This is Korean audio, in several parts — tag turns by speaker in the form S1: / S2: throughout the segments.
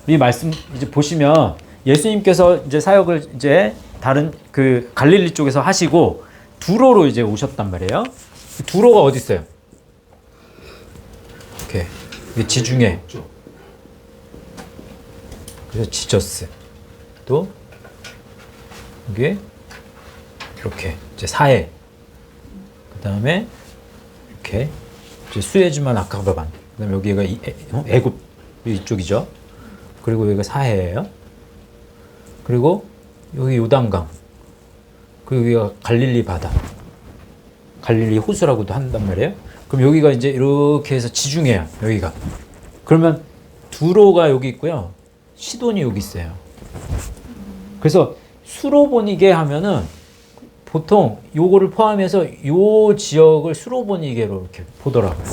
S1: 이 말씀 이제 보시면 예수님께서 이제 사역을 이제 다른 그 갈릴리 쪽에서 하시고 두로로 이제 오셨단 말이에요. 두로가 어디 있어요? 이렇게 지중해. 그래서 지저스. 또 이게 이렇게 이제 사해. 그다음에 이렇게 이제 수에즈만 아카바반. 그다음에 여기가 애굽 이쪽이죠. 그리고 여기가 사해예요. 그리고 여기 요단강. 그리고 여기가 갈릴리 바다. 갈릴리 호수라고도 한단 말이에요. 그럼 여기가 이제 이렇게 해서 지중해야 여기가. 그러면 두로가 여기 있고요. 시돈이 여기 있어요. 그래서 수로보니게 하면은 보통 요거를 포함해서 요 지역을 수로보니게로 이렇게 보더라고요.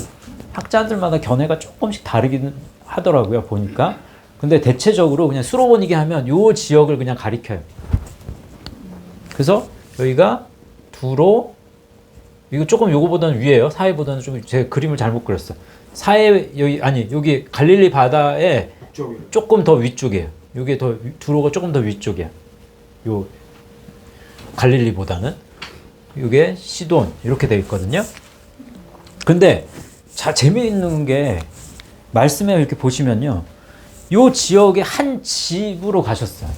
S1: 학자들마다 견해가 조금씩 다르기는 하더라고요. 보니까. 근데 대체적으로 그냥 수로보니게 하면 요 지역을 그냥 가리켜요. 그래서 여기가 두로, 이거 조금 요거보다는 위에요. 사해보다는 좀 제가 그림을 잘못 그렸어. 사해 여기 아니 여기 갈릴리 바다에 조금 더 위쪽이에요. 이게 더 두로가 조금 더 위쪽이야. 요 갈릴리보다는 이게 시돈 이렇게 돼 있거든요. 근데 자 재미있는 게 말씀에 이렇게 보시면요. 요 지역의 한 집으로 가셨어요.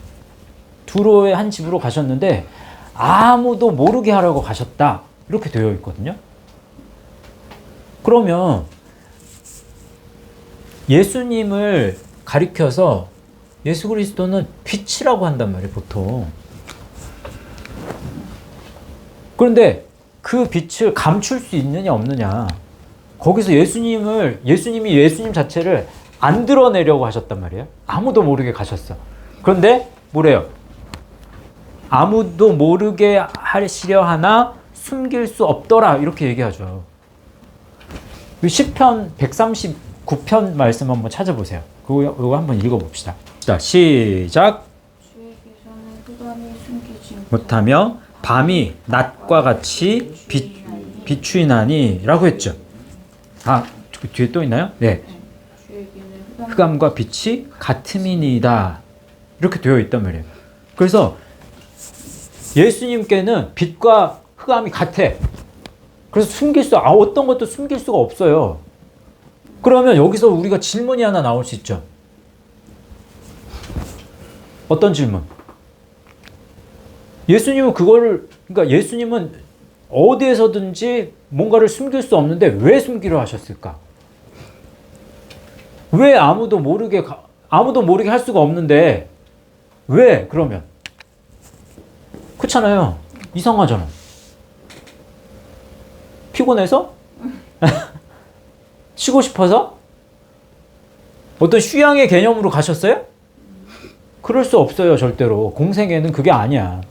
S1: 두로의 한 집으로 가셨는데 아무도 모르게 하라고 가셨다. 이렇게 되어 있거든요. 그러면 예수님을 가리켜서 예수 그리스도는 빛이라고 한단 말이에요, 보통. 그런데 그 빛을 감출 수 있느냐 없느냐. 거기서 예수님이 예수님 자체를 안 드러내려고 하셨단 말이에요. 아무도 모르게 가셨어. 그런데 뭐래요? 아무도 모르게 하시려 하나 숨길 수 없더라. 이렇게 얘기하죠. 시편 139편 말씀 한번 찾아보세요. 그거 한번 읽어봅시다. 자, 시작. 못하며 밤이 낮과 같이 비추이나니 라고 했죠. 아, 그 뒤에 또 있나요? 네. 흑암과 빛이 같음이니이다. 이렇게 되어 있단 말이에요. 그래서 예수님께는 빛과 흑암이 같아. 그래서 어떤 것도 숨길 수가 없어요. 그러면 여기서 우리가 질문이 하나 나올 수 있죠. 어떤 질문? 그러니까 예수님은 어디에서든지 뭔가를 숨길 수 없는데 왜 숨기려 하셨을까? 왜 아무도 모르게 할 수가 없는데 왜 그러면? 그렇잖아요. 이상하잖아. 피곤해서? 쉬고 싶어서? 어떤 휴양의 개념으로 가셨어요? 그럴 수 없어요, 절대로. 공생애는 그게 아니야.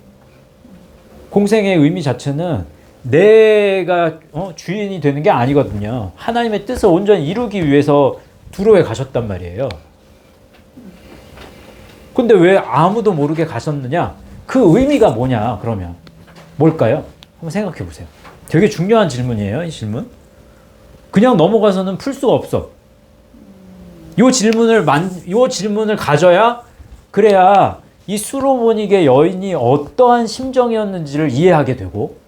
S1: 공생애의 의미 자체는 내가 주인이 되는 게 아니거든요. 하나님의 뜻을 온전히 이루기 위해서 두로에 가셨단 말이에요. 근데 왜 아무도 모르게 가셨느냐? 그 의미가 뭐냐, 그러면? 뭘까요? 한번 생각해 보세요. 되게 중요한 질문이에요, 이 질문. 그냥 넘어가서는 풀 수가 없어. 요 질문을 가져야, 그래야 이 수로보니게 여인이 어떠한 심정이었는지를 이해하게 되고,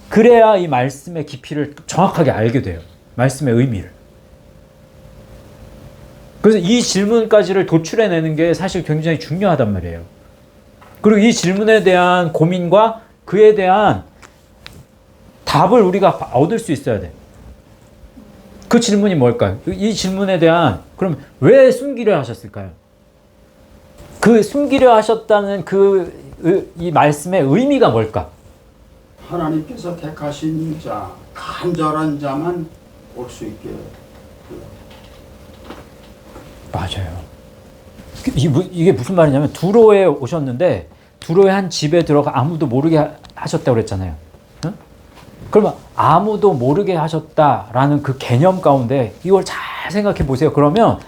S1: 그래야 이 말씀의 깊이를 정확하게 알게 돼요. 말씀의 의미를. 그래서 이 질문까지를 도출해내는 게 사실 굉장히 중요하단 말이에요. 그리고 이 질문에 대한 고민과 그에 대한 답을 우리가 얻을 수 있어야 돼. 그 질문이 뭘까요? 이 질문에 대한, 그럼 왜 숨기려 하셨을까요? 그 숨기려 하셨다는 이 말씀의 의미가 뭘까?
S2: 하나님께서 택하신 자, 간절한 자만 올 수 있게.
S1: 맞아요. 이게 무슨 말이냐면 두로에 오셨는데 두로의 한 집에 들어가 아무도 모르게 하셨다고 그랬잖아요. 응? 그러면 아무도 모르게 하셨다라는 그 개념 가운데 이걸 잘 생각해 보세요. 그러면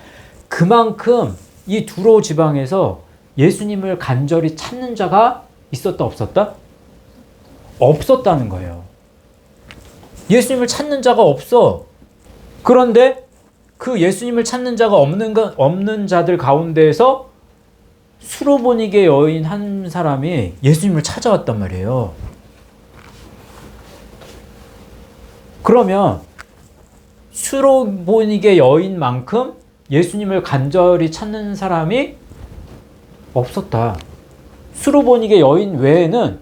S1: 그만큼 이 두로 지방에서 예수님을 간절히 찾는 자가 있었다 없었다? 없었다는 거예요. 예수님을 찾는 자가 없어. 그런데 그 예수님을 찾는 자가 없는 자들 가운데에서 수로보니게 여인 한 사람이 예수님을 찾아왔단 말이에요. 그러면 수로보니게 여인만큼 예수님을 간절히 찾는 사람이 없었다. 수로보니게 여인 외에는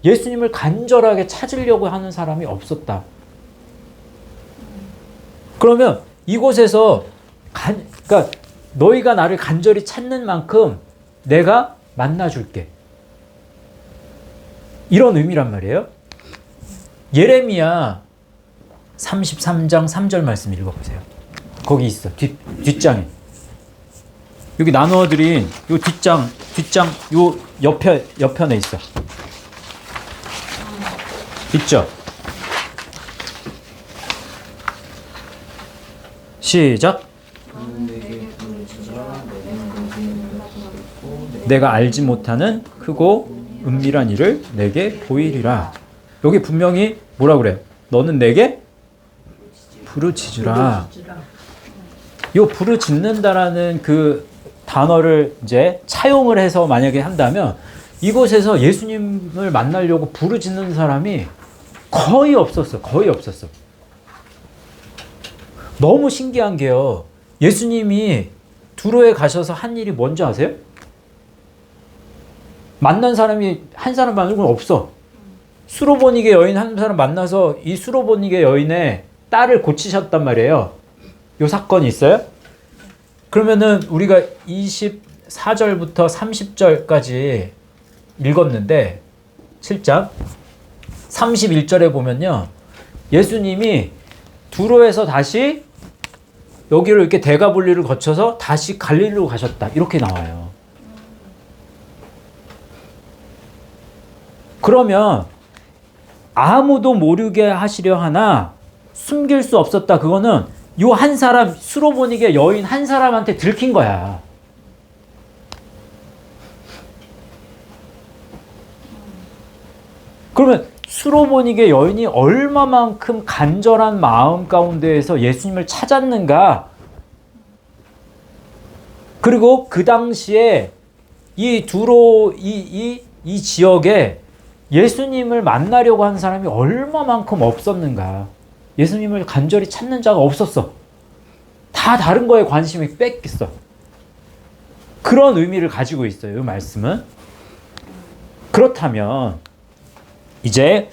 S1: 예수님을 간절하게 찾으려고 하는 사람이 없었다. 그러면 이곳에서 그러니까 너희가 나를 간절히 찾는 만큼 내가 만나줄게. 이런 의미란 말이에요. 예레미야 33장 3절 말씀 읽어보세요. 거기 있어. 뒷장에. 여기 나누어드린 요 뒷장 요 옆편에 있어. 있죠? 시작. 내가 알지 못하는 크고 은밀한 일을 내게 보이리라. 여기 분명히 뭐라 그래요? 너는 내게 부르짖으라. 요 부르짖는다라는 그 단어를 이제 차용을 해서 만약에 한다면 이곳에서 예수님을 만나려고 부르짖는 사람이 거의 없었어. 거의 없었어. 너무 신기한 게요. 예수님이 두로에 가셔서 한 일이 뭔지 아세요? 만난 사람이 한 사람 말고는 없어. 수로보니게 여인 한 사람 만나서 이 수로보니게 여인의 딸을 고치셨단 말이에요. 요 사건이 있어요? 그러면은 우리가 24절부터 30절까지 읽었는데 7장 31절에 보면요. 예수님이 두로에서 다시 여기를 이렇게 대가볼리를 거쳐서 다시 갈릴리로 가셨다. 이렇게 나와요. 그러면 아무도 모르게 하시려 하나 숨길 수 없었다. 그거는 요 한 사람 수로보니게 여인 한 사람한테 들킨 거야. 그러면 수로보니게 여인이 얼마만큼 간절한 마음 가운데에서 예수님을 찾았는가? 그리고 그 당시에 이 두로 이 지역에 예수님을 만나려고 하는 사람이 얼마만큼 없었는가? 예수님을 간절히 찾는 자가 없었어. 다 다른 거에 관심이 뺏겼어. 그런 의미를 가지고 있어요, 이 말씀은. 그렇다면 이제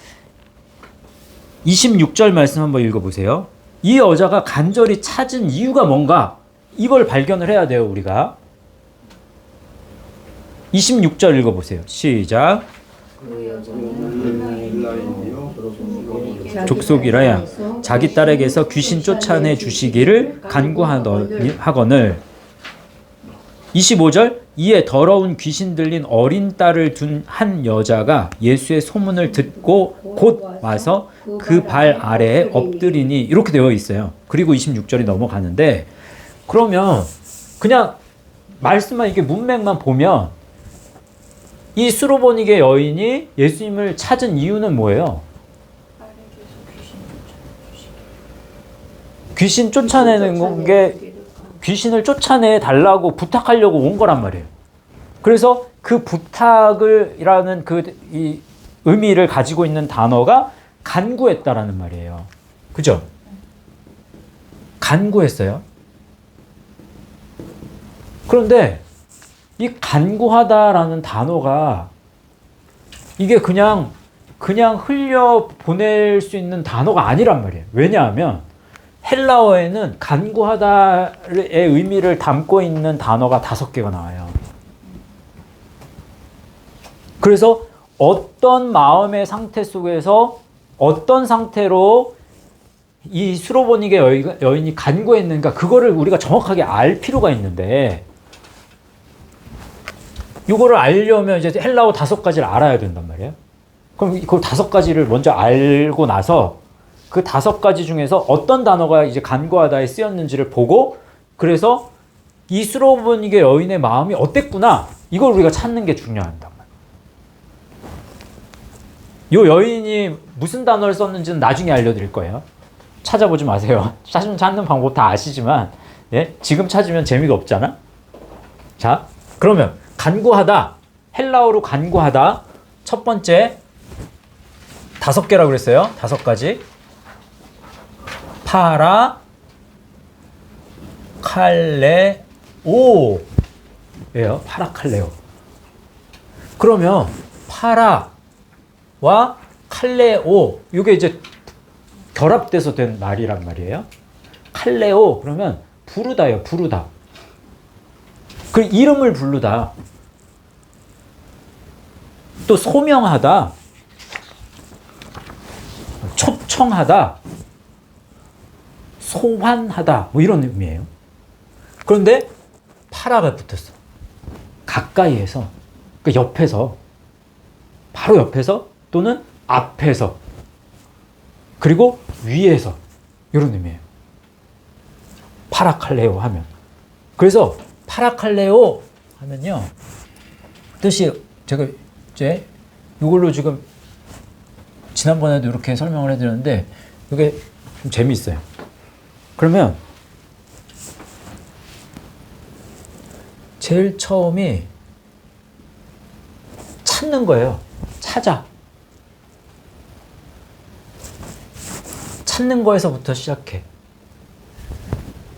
S1: 26절 말씀 한번 읽어보세요. 이 여자가 간절히 찾은 이유가 뭔가? 이걸 발견을 해야 돼요, 우리가. 26절 읽어보세요. 시작. 족속이라야 자기 딸에게서 귀신 쫓아내 주시기를 간구하거늘. 25절. 이에 더러운 귀신 들린 어린 딸을 둔 한 여자가 예수의 소문을 듣고 곧 와서 그 발 아래에 엎드리니, 이렇게 되어 있어요. 그리고 26절이 넘어가는데, 그러면 그냥 말씀만 이게 문맥만 보면 이 수로보니게 여인이 예수님을 찾은 이유는 뭐예요? 귀신 쫓아내는 게, 귀신을 쫓아내 달라고 부탁하려고 온 거란 말이에요. 그래서 그 부탁을이라는 이 의미를 가지고 있는 단어가 간구했다라는 말이에요. 그죠? 간구했어요. 그런데 이 간구하다라는 단어가 이게 그냥 흘려 보낼 수 있는 단어가 아니란 말이에요. 왜냐하면 헬라어에는 간구하다의 의미를 담고 있는 단어가 5개가 나와요. 그래서 어떤 마음의 상태 속에서 어떤 상태로 이 수로보니게 여인이 간구했는가, 그거를 우리가 정확하게 알 필요가 있는데, 이거를 알려면 이제 헬라어 5가지를 알아야 된단 말이에요. 그럼 그 5가지를 먼저 알고 나서 그 5가지 중에서 어떤 단어가 이제 간구하다에 쓰였는지를 보고, 그래서 이 수로보니게 여인의 마음이 어땠구나, 이걸 우리가 찾는 게 중요하단 말이에요. 이 여인이 무슨 단어를 썼는지는 나중에 알려드릴 거예요. 찾아보지 마세요. 찾는 방법 다 아시지만, 예? 지금 찾으면 재미가 없잖아. 자, 그러면 간구하다, 헬라어로 간구하다. 첫 번째 5개라고 그랬어요. 5가지. 파라 칼레오 예요. 파라칼레오. 그러면 파라와 칼레오, 이게 이제 결합돼서 된 말이란 말이에요. 칼레오 그러면 부르다예요. 부르다. 그 이름을 부르다. 또 소명하다, 초청하다, 소환하다, 뭐 이런 의미예요. 그런데 파라가 붙었어. 가까이에서, 그 옆에서, 바로 옆에서, 또는 앞에서, 그리고 위에서, 이런 의미예요. 파라칼레오 하면. 그래서 파라칼레오 하면요, 뜻이, 제가 이제 이걸로 지금 지난번에도 이렇게 설명을 해드렸는데 이게 좀 재미있어요. 그러면 제일 처음이 찾는 거예요. 찾아. 찾는 거에서부터 시작해.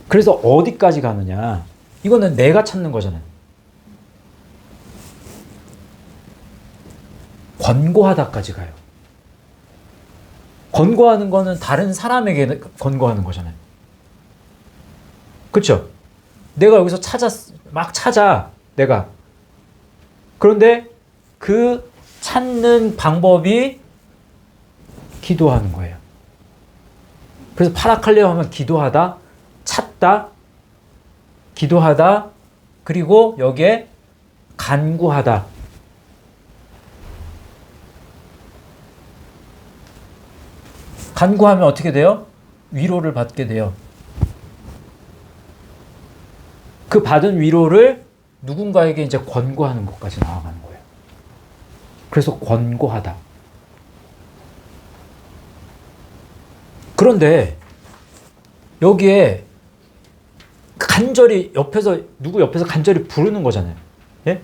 S1: 그래서 어디까지 가느냐. 이거는 내가 찾는 거잖아요. 권고하다까지 가요. 권고하는 거는 다른 사람에게 권고하는 거잖아요. 그렇죠? 내가 여기서 막 찾아, 내가. 그런데 그 찾는 방법이 기도하는 거예요. 그래서 파라칼레오 하면 기도하다, 찾다, 기도하다, 그리고 여기에 간구하다. 간구하면 어떻게 돼요? 위로를 받게 돼요. 그 받은 위로를 누군가에게 이제 권고하는 것까지 나아가는 거예요. 그래서 권고하다. 그런데 여기에 간절히 누구 옆에서 간절히 부르는 거잖아요. 예?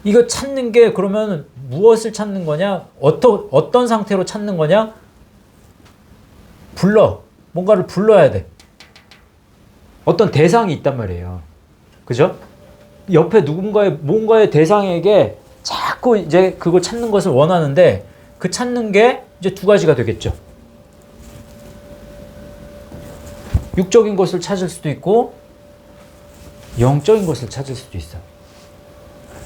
S1: 이거 찾는 게 그러면 무엇을 찾는 거냐? 어떤 상태로 찾는 거냐? 뭔가를 불러야 돼. 어떤 대상이 있단 말이에요. 그죠? 옆에 뭔가의 대상에게 자꾸 이제 그걸 찾는 것을 원하는데 그 찾는 게 이제 2가지가 되겠죠. 육적인 것을 찾을 수도 있고 영적인 것을 찾을 수도 있어요.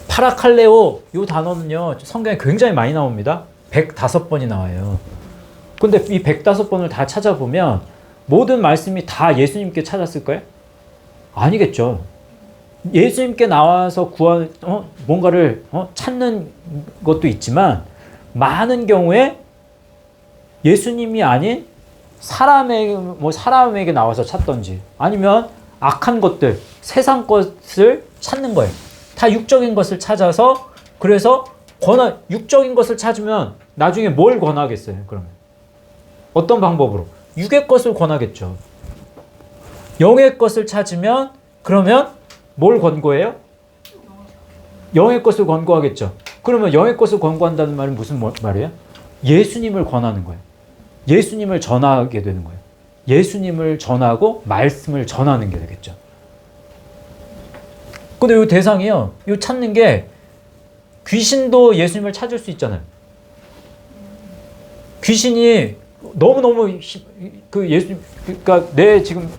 S1: 파라칼레오 이 단어는요, 성경에 굉장히 많이 나옵니다. 105번이 나와요. 근데 이 105번을 다 찾아보면 모든 말씀이 다 예수님께 찾았을까요? 아니겠죠. 예수님께 나와서 뭔가를 찾는 것도 있지만 많은 경우에 예수님이 아닌 사람에게 나와서 찾던지 아니면 악한 것들, 세상 것을 찾는 거예요. 다 육적인 것을 찾아서, 그래서 육적인 것을 찾으면 나중에 뭘 권하겠어요, 그러면? 어떤 방법으로? 육의 것을 권하겠죠. 영의 것을 찾으면 그러면 뭘 권고해요? 영의 것을 권고하겠죠. 그러면 영의 것을 권고한다는 말은 무슨 말이에요? 예수님을 권하는 거예요. 예수님을 전하게 되는 거예요. 예수님을 전하고 말씀을 전하는 게 되겠죠. 근데 이 대상이요, 이 찾는 게 귀신도 예수님을 찾을 수 있잖아요. 귀신이 너무너무 그러니까 내 지금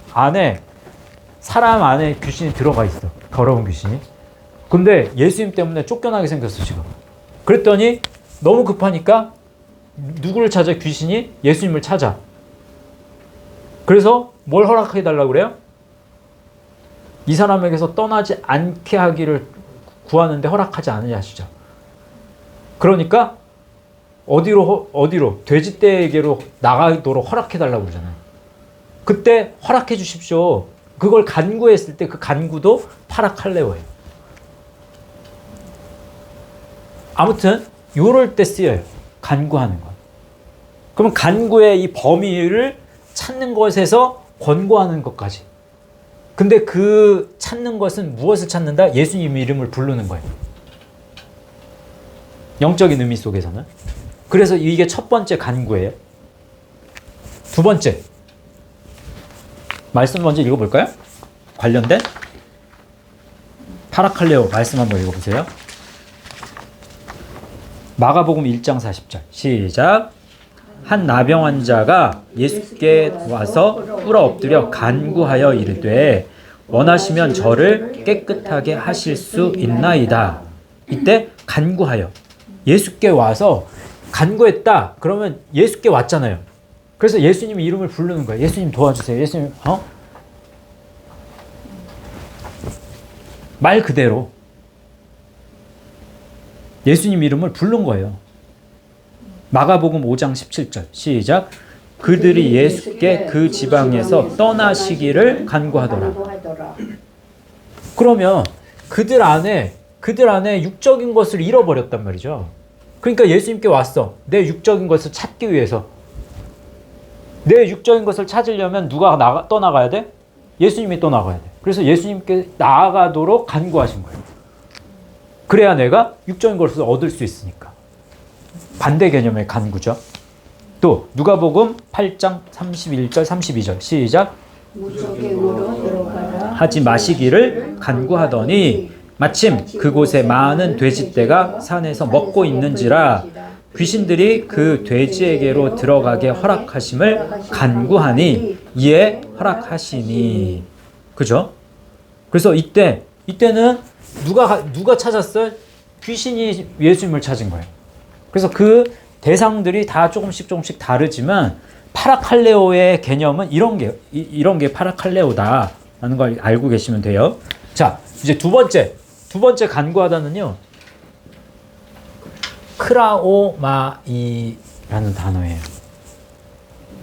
S1: 사람 안에 귀신이 들어가 있어. 더러운 귀신이. 근데 예수님 때문에 쫓겨나게 생겼어, 지금. 그랬더니 너무 급하니까 누구를 찾아? 귀신이 예수님을 찾아. 그래서 뭘 허락해 달라고 그래요? 이 사람에게서 떠나지 않게 하기를 구하는데 허락하지 않으냐 하시죠. 그러니까 어디로? 돼지떼에게로 나가도록 허락해 달라고 그러잖아요. 그때 허락해 주십시오. 그걸 간구했을 때 그 간구도 파라칼레오예요. 아무튼 요럴 때 쓰여요. 간구하는 거. 그럼 간구의 이 범위를 찾는 것에서 권고하는 것까지. 근데 그 찾는 것은 무엇을 찾는다? 예수님 이름을 부르는 거예요. 영적인 의미 속에서는. 그래서 이게 첫 번째 간구예요. 두 번째. 말씀 먼저 읽어볼까요? 관련된 파라칼레오 말씀 한번 읽어보세요. 마가복음 1장 40절 시작. 한 나병 환자가 예수께 와서 꿇어 엎드려 간구하여 이르되 원하시면 저를 깨끗하게 하실 수 있나이다. 이때 간구하여 예수께 와서 간구했다. 그러면 예수께 왔잖아요. 그래서 예수님 이름을 부르는 거예요. 예수님 도와주세요. 예수님 말 그대로 예수님 이름을 부른 거예요. 마가복음 5장 17절 시작. 그들이 예수께 그 지방에서 떠나시기를 간구하더라. 그러면 그들 안에 육적인 것을 잃어버렸단 말이죠. 그러니까 예수님께 왔어. 내 육적인 것을 찾기 위해서. 내 육적인 것을 찾으려면 누가 떠나가야 돼? 예수님이 떠나가야 돼. 그래서 예수님께 나아가도록 간구하신 거예요. 그래야 내가 육적인 것을 얻을 수 있으니까. 반대 개념의 간구죠. 또 누가복음 8장 31절 32절 시작.
S3: 무속에으로 들어가라
S1: 하지 마시기를 간구하더니 마침 그곳에 많은 돼지떼가 산에서 먹고 있는지라 귀신들이 그 돼지에게로 들어가게 허락하심을 간구하니 이에 허락하시니. 그죠? 그래서 이때는 누가 찾았어요? 귀신이 예수님을 찾은 거예요. 그래서 그 대상들이 다 조금씩 다르지만 파라칼레오의 개념은 이런 게 파라칼레오다라는 걸 알고 계시면 돼요. 자, 이제 두 번째 간구하다는요. 크라오마이라는 단어예요.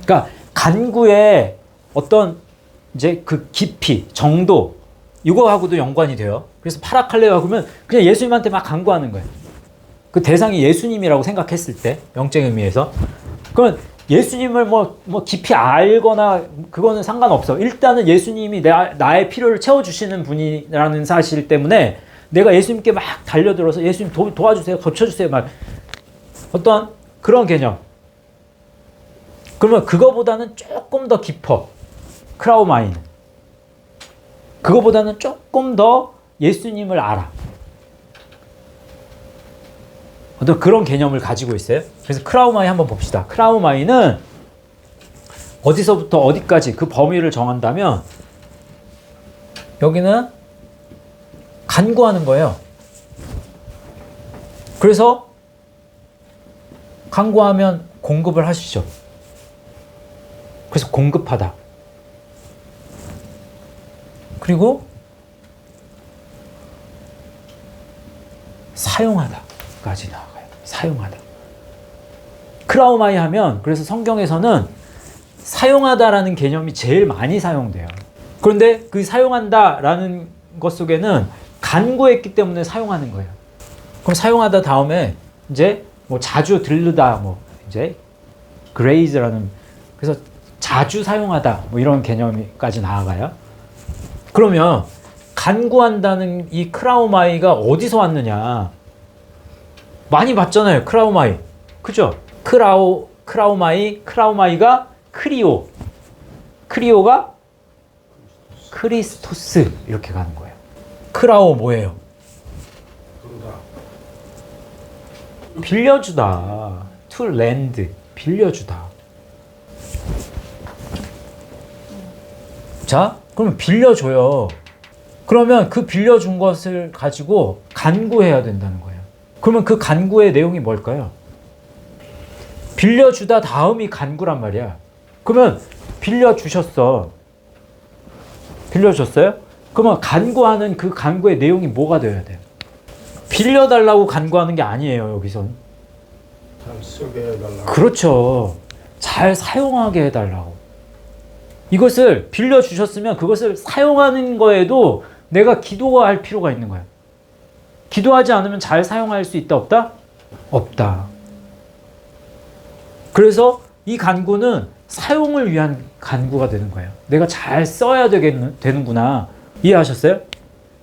S1: 그러니까 간구의 어떤 이제 그 깊이, 정도 이거하고도 연관이 돼요. 그래서 파라칼레오 그러면 그냥 예수님한테 막 간구하는 거예요. 그 대상이 예수님이라고 생각했을 때 영적 의미에서. 그러면 예수님을 뭐 깊이 알거나 그거는 상관없어. 일단은 예수님이 나의 필요를 채워주시는 분이라는 사실 때문에 내가 예수님께 막 달려들어서 예수님 도와주세요, 고쳐주세요, 막 어떤 그런 개념. 그러면 그거보다는 조금 더 깊어. 크라우마이는. 그거보다는 조금 더 예수님을 알아. 어떤 그런 개념을 가지고 있어요. 그래서 크라우마이 한번 봅시다. 크라우마이는 어디서부터 어디까지 그 범위를 정한다면 여기는 간구하는 거예요. 그래서 간구하면 공급을 하시죠. 그래서 공급하다. 그리고 사용하다까지 나와요. 사용하다. 크라우마이 하면 그래서 성경에서는 사용하다라는 개념이 제일 많이 사용돼요. 그런데 그 사용한다라는 것 속에는 간구했기 때문에 사용하는 거예요. 그럼 사용하다 다음에 이제 뭐 자주 들르다 뭐 이제 graze라는 그래서 자주 사용하다 뭐 이런 개념까지 나아가요. 그러면 간구한다는 이 크라우마이가 어디서 왔느냐? 많이 봤잖아요. 크라우마이. 그죠? 크라우마이가 크리오가 크리스토스 이렇게 가는 거예요. 크라오 뭐예요? 빌려주다. to lend. 빌려주다. 자, 그러면 빌려줘요. 그러면 그 빌려준 것을 가지고 간구해야 된다는 거예요. 그러면 그 간구의 내용이 뭘까요? 빌려주다 다음이 간구란 말이야. 그러면 빌려주셨어. 빌려줬어요? 그러면 간구하는 그 간구의 내용이 뭐가 되어야 돼요? 빌려달라고 간구하는 게 아니에요, 여기선.
S2: 잘 쓰게 해달라고.
S1: 그렇죠. 잘 사용하게 해달라고. 이것을 빌려주셨으면 그것을 사용하는 거에도 내가 기도할 필요가 있는 거예요. 기도하지 않으면 잘 사용할 수 있다, 없다? 없다. 그래서 이 간구는 사용을 위한 간구가 되는 거예요. 내가 잘 써야 되는구나. 이해하셨어요?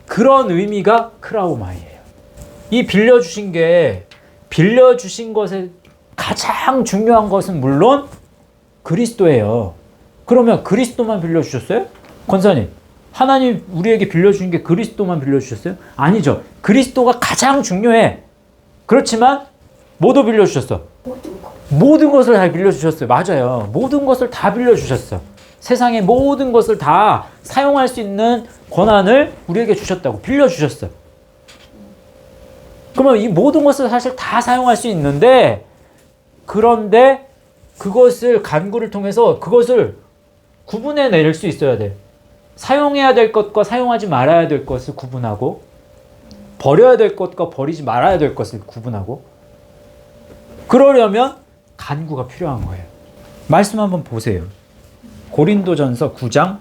S1: 그런 의미가 크라우마이예요. 이 빌려주신 것에 가장 중요한 것은 물론 그리스도예요. 그러면 그리스도만 빌려주셨어요? 권사님, 하나님 우리에게 빌려주신 게 그리스도만 빌려주셨어요? 아니죠. 그리스도가 가장 중요해. 그렇지만 뭐도 빌려주셨어? 모든 것을 다 빌려주셨어요. 맞아요. 모든 것을 다 빌려주셨어. 세상의 모든 것을 다 사용할 수 있는 권한을 우리에게 주셨다고. 빌려주셨어. 그러면 이 모든 것을 사실 다 사용할 수 있는데, 그런데 그것을 간구를 통해서 그것을 구분해 내릴 수 있어야 돼. 사용해야 될 것과 사용하지 말아야 될 것을 구분하고, 버려야 될 것과 버리지 말아야 될 것을 구분하고, 그러려면 간구가 필요한 거예요. 말씀 한번 보세요. 고린도전서 9장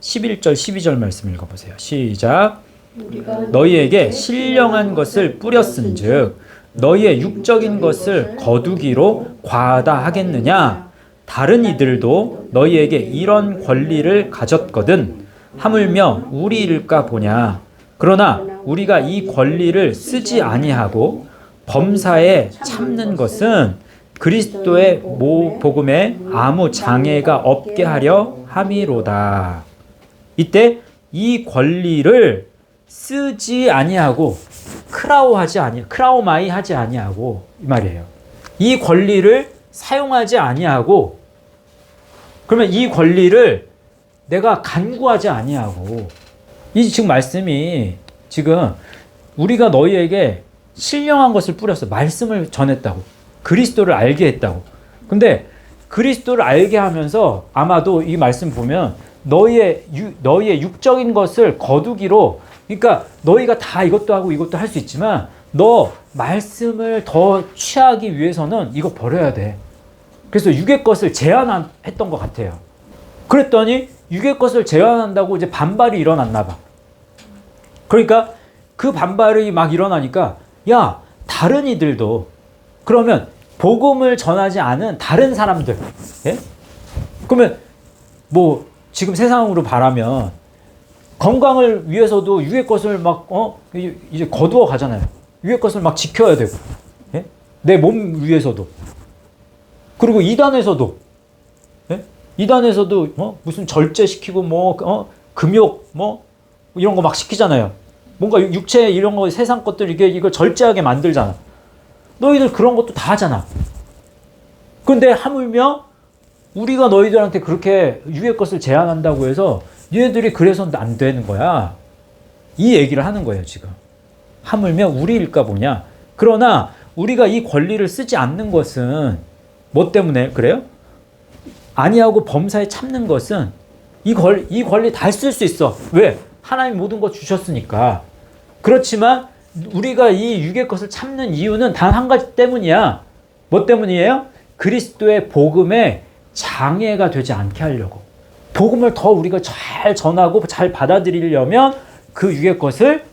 S1: 11절 12절 말씀 읽어보세요. 시작. 너희에게 신령한 것을 뿌렸은즉 너희의 육적인 것을 거두기로 과하다 하겠느냐? 다른 이들도 너희에게 이런 권리를 가졌거든 하물며 우리 일까 보냐. 그러나 우리가 이 권리를 쓰지 아니하고 범사에 참는 것은 그리스도의 복음에 아무 장애가 없게 하려 함이로다. 이때 이 권리를 쓰지 아니하고 크라우마이 하지 아니하고 이 말이에요. 이 권리를 사용하지 아니하고, 그러면 이 권리를 내가 간구하지 아니하고, 이 지금 말씀이 지금 우리가 너희에게 신령한 것을 뿌렸어. 말씀을 전했다고. 그리스도를 알게 했다고. 근데 그리스도를 알게 하면서 아마도 이 말씀 보면 너희의 육적인 것을 거두기로, 그러니까 너희가 다 이것도 하고 이것도 할 수 있지만 너 말씀을 더 취하기 위해서는 이거 버려야 돼. 그래서 육의 것을 제한했던 것 같아요. 그랬더니 육의 것을 제한한다고 이제 반발이 일어났나 봐. 그러니까 그 반발이 막 일어나니까, 야, 다른 이들도, 그러면 복음을 전하지 않은 다른 사람들, 예? 그러면 뭐 지금 세상으로 바라면 건강을 위해서도 육의 것을 막 이제 거두어 가잖아요. 육의 것을 막 지켜야 되고, 예? 내 몸 위해서도. 그리고 이단에서도, 예? 이단에서도 무슨 절제시키고 금욕 이런 거 막 시키잖아요. 뭔가 육체 이런 거 세상 것들 이걸 절제하게 만들잖아. 너희들 그런 것도 다 하잖아. 근데 하물며 우리가 너희들한테 그렇게 육의 것을 제한한다고 해서 얘네들이 그래서 안 되는 거야. 이 얘기를 하는 거예요, 지금. 하물며 우리일까 보냐. 그러나 우리가 이 권리를 쓰지 않는 것은 뭐 때문에 그래요? 아니하고 범사에 참는 것은 이 권리 다 쓸 수 있어. 왜? 하나님 모든 거 주셨으니까. 그렇지만 우리가 이 육의 것을 참는 이유는 단 한 가지 때문이야. 뭐 때문이에요? 그리스도의 복음에 장애가 되지 않게 하려고. 복음을 더 우리가 잘 전하고 잘 받아들이려면 그 육의 것을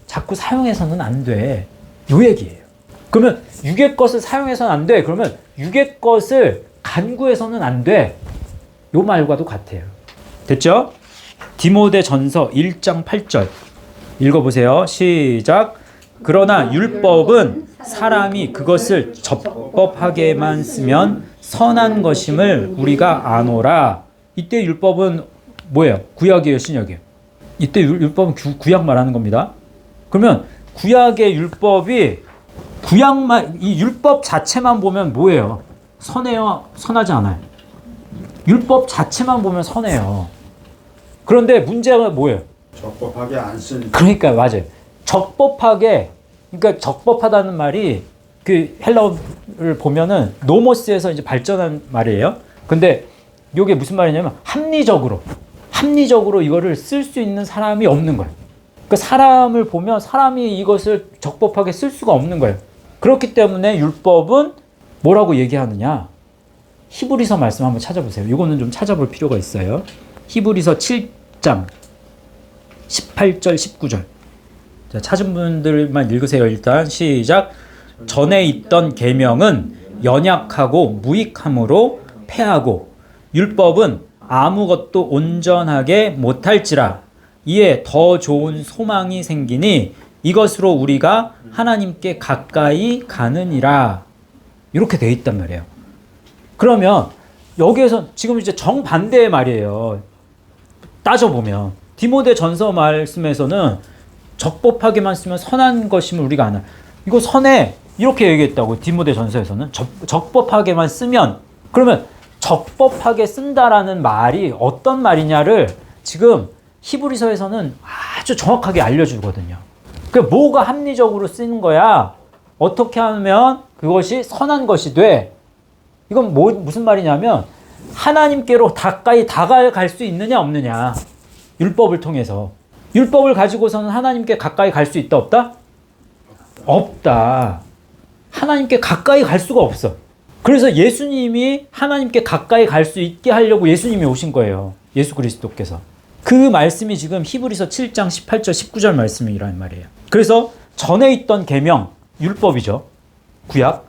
S1: 자꾸 사용해서는 안 돼. 요 얘기예요. 그러면 육의 것을 사용해서는 안 돼. 그러면 육의 것을 간구해서는 안 돼. 요 말과도 같아요. 됐죠? 디모데전서 1장 8절 읽어보세요. 시작. 그러나 율법은 사람이 그것을 적법하게만 쓰면 선한 것임을 우리가 아노라. 이때 율법은 뭐예요? 구약이에요, 신약이에요? 이때 율법은 구약 말하는 겁니다. 그러면 구약의 율법이 이 율법 자체만 보면 뭐예요? 선해요? 선하지 않아요? 율법 자체만 보면 선해요. 그런데 문제가 뭐예요?
S2: 적법하게 안 쓰니까.
S1: 그러니까 맞아요. 적법하게, 그러니까 적법하다는 말이 그 헬라어를 보면은 노모스에서 이제 발전한 말이에요. 근데 이게 무슨 말이냐면 합리적으로 이거를 쓸 수 있는 사람이 없는 거예요. 그러니까 사람을 보면 사람이 이것을 적법하게 쓸 수가 없는 거예요. 그렇기 때문에 율법은 뭐라고 얘기하느냐? 히브리서 말씀 한번 찾아보세요. 이거는 좀 찾아볼 필요가 있어요. 히브리서 7장 18절 19절. 자, 찾은 분들만 읽으세요. 일단 시작. 전에 있던 계명은 연약하고 무익함으로 패하고 율법은 아무것도 온전하게 못할지라 이에 더 좋은 소망이 생기니 이것으로 우리가 하나님께 가까이 가느니라. 이렇게 돼 있단 말이에요. 그러면 여기에서 지금 이제 정반대의 말이에요. 따져보면 디모데 전서 말씀에서는 적법하게만 쓰면 선한 것임을 우리가 아나. 이거 선해 이렇게 얘기했다고. 디모데 전서에서는 적법하게만 쓰면. 그러면 적법하게 쓴다라는 말이 어떤 말이냐를 지금 히브리서에서는 아주 정확하게 알려주거든요. 그 뭐가 합리적으로 쓰는 거야? 어떻게 하면 그것이 선한 것이 돼? 이건 무슨 말이냐면 하나님께로 가까이 다가갈 수 있느냐 없느냐. 율법을 통해서. 율법을 가지고서는 하나님께 가까이 갈 수 있다 없다? 없다. 하나님께 가까이 갈 수가 없어. 그래서 예수님이 하나님께 가까이 갈 수 있게 하려고 예수님이 오신 거예요. 예수 그리스도께서. 그 말씀이 지금 히브리서 7장 18절 19절 말씀이란 말이에요. 그래서 전에 있던 계명, 율법이죠. 구약.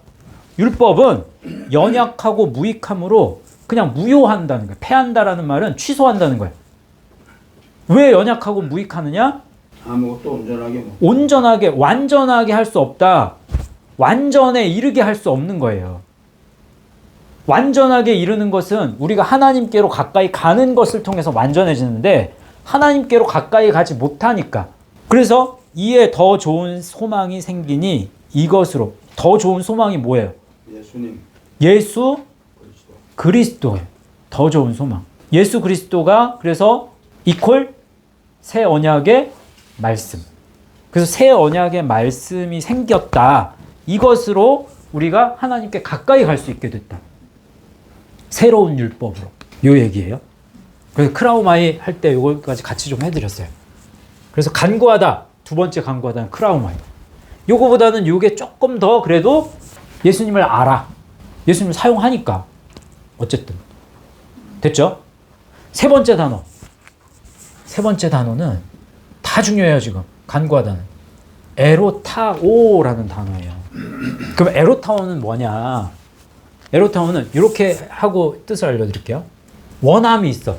S1: 율법은 연약하고 무익함으로 그냥 무효한다는 거예요. 폐한다라는 말은 취소한다는 거예요. 왜 연약하고 무익하느냐?
S2: 아무것도 온전하게 못.
S1: 온전하게, 완전하게 할 수 없다. 완전에 이르게 할 수 없는 거예요. 완전하게 이르는 것은 우리가 하나님께로 가까이 가는 것을 통해서 완전해지는데 하나님께로 가까이 가지 못하니까. 그래서 이에 더 좋은 소망이 생기니 이것으로. 더 좋은 소망이 뭐예요?
S2: 예수님.
S1: 예수 그리스도예요. 더 좋은 소망. 예수 그리스도가 그래서 이퀄 새 언약의 말씀. 그래서 새 언약의 말씀이 생겼다. 이것으로 우리가 하나님께 가까이 갈 수 있게 됐다. 새로운 율법으로. 요 얘기예요. 그래서 크라우마이 할 때 요거까지 같이 좀 해드렸어요. 그래서 간구하다. 두 번째 간구하다는 크라우마이. 요거보다는 요게 조금 더 그래도 예수님을 알아. 예수님을 사용하니까. 어쨌든. 됐죠? 세 번째 단어. 세 번째 단어는 다 중요해요, 지금. 간구하다는. 에로타오라는 단어예요. 그럼 에로타오는 뭐냐? 에로타오는 이렇게 하고 뜻을 알려드릴게요. 원함이 있어.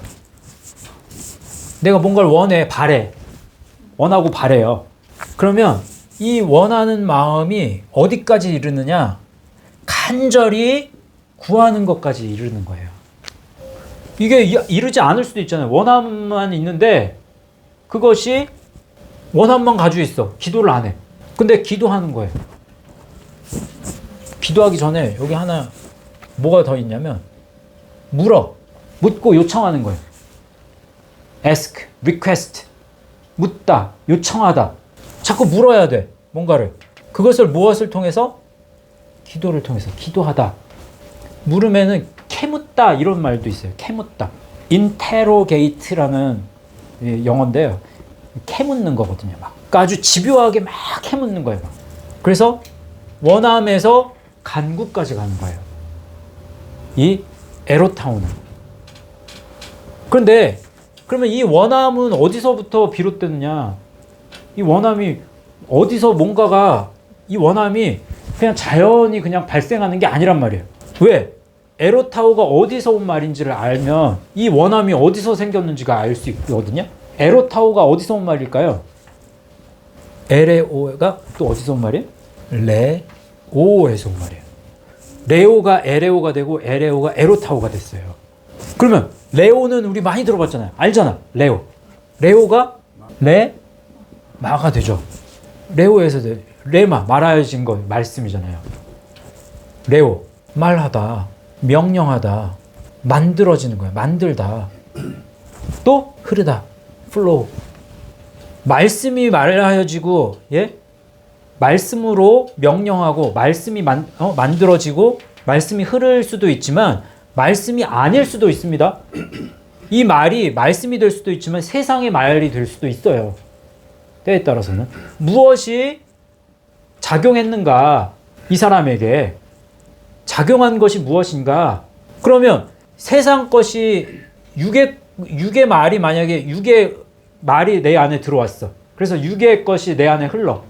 S1: 내가 뭔가를 원해, 바래. 원하고 바래요. 그러면 이 원하는 마음이 어디까지 이르느냐? 간절히 구하는 것까지 이르는 거예요. 이게 이르지 않을 수도 있잖아요. 원함만 있는데 그것이 원함만 가지고 있어. 기도를 안 해. 근데 기도하는 거예요. 기도하기 전에 여기 하나 뭐가 더 있냐면 묻고 요청하는 거예요. ask, request. 묻다, 요청하다. 자꾸 물어야 돼. 뭔가를. 그것을 무엇을 통해서? 기도를 통해서. 기도하다. 물으면은 캐묻다 이런 말도 있어요. 캐묻다. interrogate라는 영어인데요. 캐묻는 거거든요. 막. 그러니까 아주 집요하게 막 캐묻는 거예요. 그래서 원함에서 간구까지 가는 거예요. 이 에로타오는. 그런데 그러면 이 원함은 어디서부터 비롯되느냐? 이 원함이 어디서 뭔가가 이 원함이 그냥 자연히 그냥 발생하는 게 아니란 말이에요. 왜? 에로타오가 어디서 온 말인지를 알면 이 원함이 어디서 생겼는지가 알 수 있거든요. 에로타오가 어디서 온 말일까요? 에레오가 또 어디서 온 말이에요? 레오에서 온 말이에요. 레오가 에레오가 되고 에레오가 에로타오가 됐어요. 그러면 레오는 우리 많이 들어봤잖아요. 알잖아. 레오가 레마가 되죠. 레오에서 레마 말하여진 거 말씀이잖아요. 레오 말하다, 명령하다, 만들어지는 거예요. 만들다. 또 흐르다, 플로우. 말씀이 말하여지고, 예? 말씀으로 명령하고 말씀이 만들어지고 말씀이 흐를 수도 있지만 말씀이 아닐 수도 있습니다. 이 말이 말씀이 될 수도 있지만 세상의 말이 될 수도 있어요. 때에 따라서는. 무엇이 작용했는가? 이 사람에게 작용한 것이 무엇인가? 그러면 세상 것이 육의 말이 만약에 육의 말이 내 안에 들어왔어. 그래서 육의 것이 내 안에 흘러.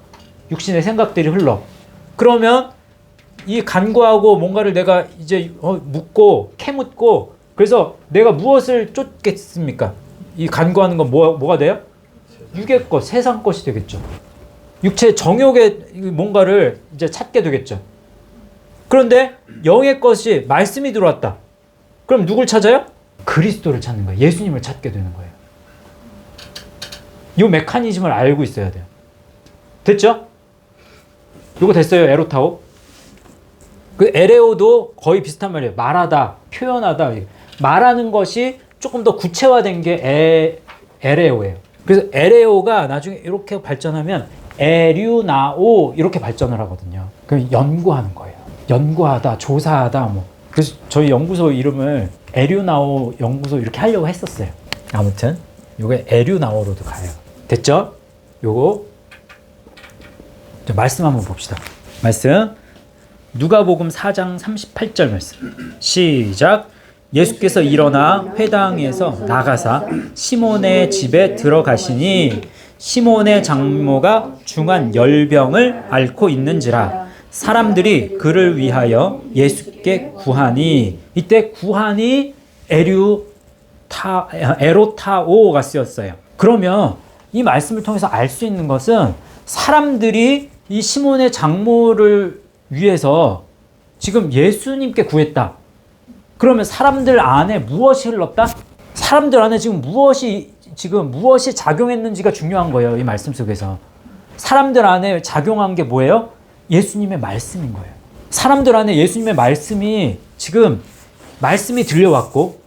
S1: 육신의 생각들이 흘러. 그러면 이 간구하고 뭔가를 내가 이제 묻고 캐묻고 그래서 내가 무엇을 쫓겠습니까? 이 간구하는 건 뭐가 돼요? 육의 것, 세상 것이 되겠죠. 육체 정욕의 뭔가를 이제 찾게 되겠죠. 그런데 영의 것이 말씀이 들어왔다. 그럼 누굴 찾아요? 그리스도를 찾는 거예요. 예수님을 찾게 되는 거예요. 이 메커니즘을 알고 있어야 돼요. 됐죠? 이거 됐어요. 에로타오. 그 에레오도 거의 비슷한 말이에요. 말하다, 표현하다. 말하는 것이 조금 더 구체화된 게 에레오예요. 그래서 에레오가 나중에 이렇게 발전하면 에류나오 이렇게 발전을 하거든요. 그럼 연구하는 거예요. 연구하다, 조사하다 뭐. 그래서 저희 연구소 이름을 에류나오 연구소 이렇게 하려고 했었어요. 아무튼 요게 에류나오로도 가요. 됐죠? 요거 말씀 한번 봅시다. 말씀 누가복음 4장 38절 말씀 시작. 예수께서 일어나 회당에서 나가사 시몬의 집에 들어가시니 시몬의 장모가 중한 열병을 앓고 있는지라 사람들이 그를 위하여 예수께 구하니 이때 구하니 에로타오가 쓰였어요. 그러면 이 말씀을 통해서 알 수 있는 것은 사람들이 이 시몬의 장모를 위해서 지금 예수님께 구했다. 그러면 사람들 안에 무엇이 흘렀다? 사람들 안에 지금 무엇이 작용했는지가 중요한 거예요. 이 말씀 속에서. 사람들 안에 작용한 게 뭐예요? 예수님의 말씀인 거예요. 사람들 안에 예수님의 말씀이 지금 말씀이 들려왔고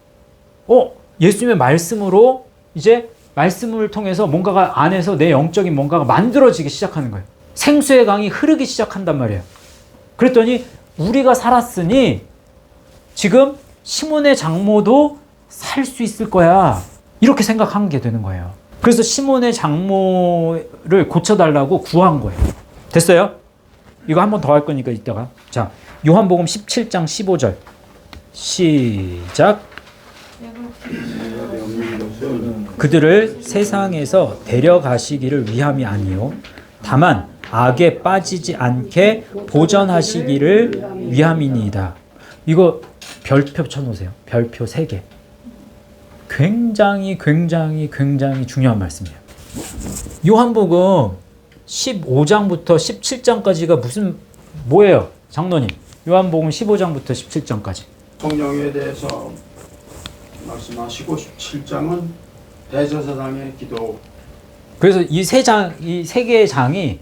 S1: 예수님의 말씀으로 이제 말씀을 통해서 뭔가가 안에서 내 영적인 뭔가가 만들어지기 시작하는 거예요. 생수의 강이 흐르기 시작한단 말이에요. 그랬더니 우리가 살았으니 지금 시몬의 장모도 살 수 있을 거야. 이렇게 생각한 게 되는 거예요. 그래서 시몬의 장모를 고쳐달라고 구한 거예요. 됐어요? 이거 한 번 더 할 거니까 이따가. 자, 요한복음 17장 15절 시작. 그들을 세상에서 데려가시기를 위함이 아니요 다만 악에 빠지지 않게 보전하시기를 위함이니이다. 이거 별표 쳐놓으세요. 별표 3개. 굉장히 중요한 말씀이에요. 요한복음 15장부터 17장까지가 뭐예요? 장로님. 요한복음 15장부터 17장까지.
S2: 성령에 대해서 말씀하시고 17장은 대제사장의 기도.
S1: 그래서 이 세 개의 장이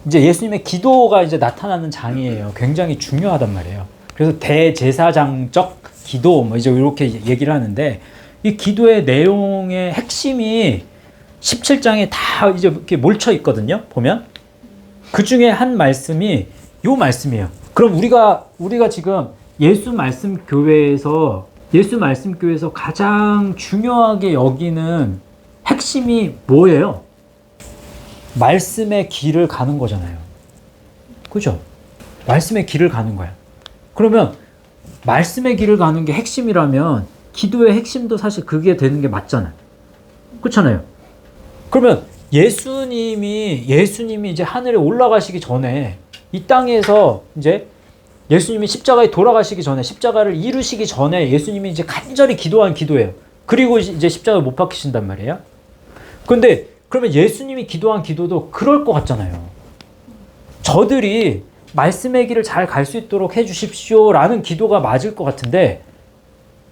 S1: 이제 예수님의 기도가 이제 나타나는 장이에요. 굉장히 중요하단 말이에요. 그래서 대제사장적 기도 뭐 이제 이렇게 얘기를 하는데 이 기도의 내용의 핵심이 17장에 다 이제 이렇게 몰쳐 있거든요. 보면 그 중에 한 말씀이 요 말씀이에요. 그럼 우리가 지금 예수 말씀 교회에서 가장 중요하게 여기는 핵심이 뭐예요? 말씀의 길을 가는 거잖아요. 그죠? 말씀의 길을 가는 거야. 그러면 말씀의 길을 가는 게 핵심이라면 기도의 핵심도 사실 그게 되는 게 맞잖아요. 그렇잖아요. 그러면 예수님이 이제 하늘에 올라가시기 전에 이 땅에서 이제 예수님이 십자가에 돌아가시기 전에 십자가를 이루시기 전에 예수님이 이제 간절히 기도한 기도예요. 그리고 이제 십자가에 못 박히신단 말이에요. 근데 그러면 예수님이 기도한 기도도 그럴 것 같잖아요. 저들이 말씀의 길을 잘 갈 수 있도록 해주십시오라는 기도가 맞을 것 같은데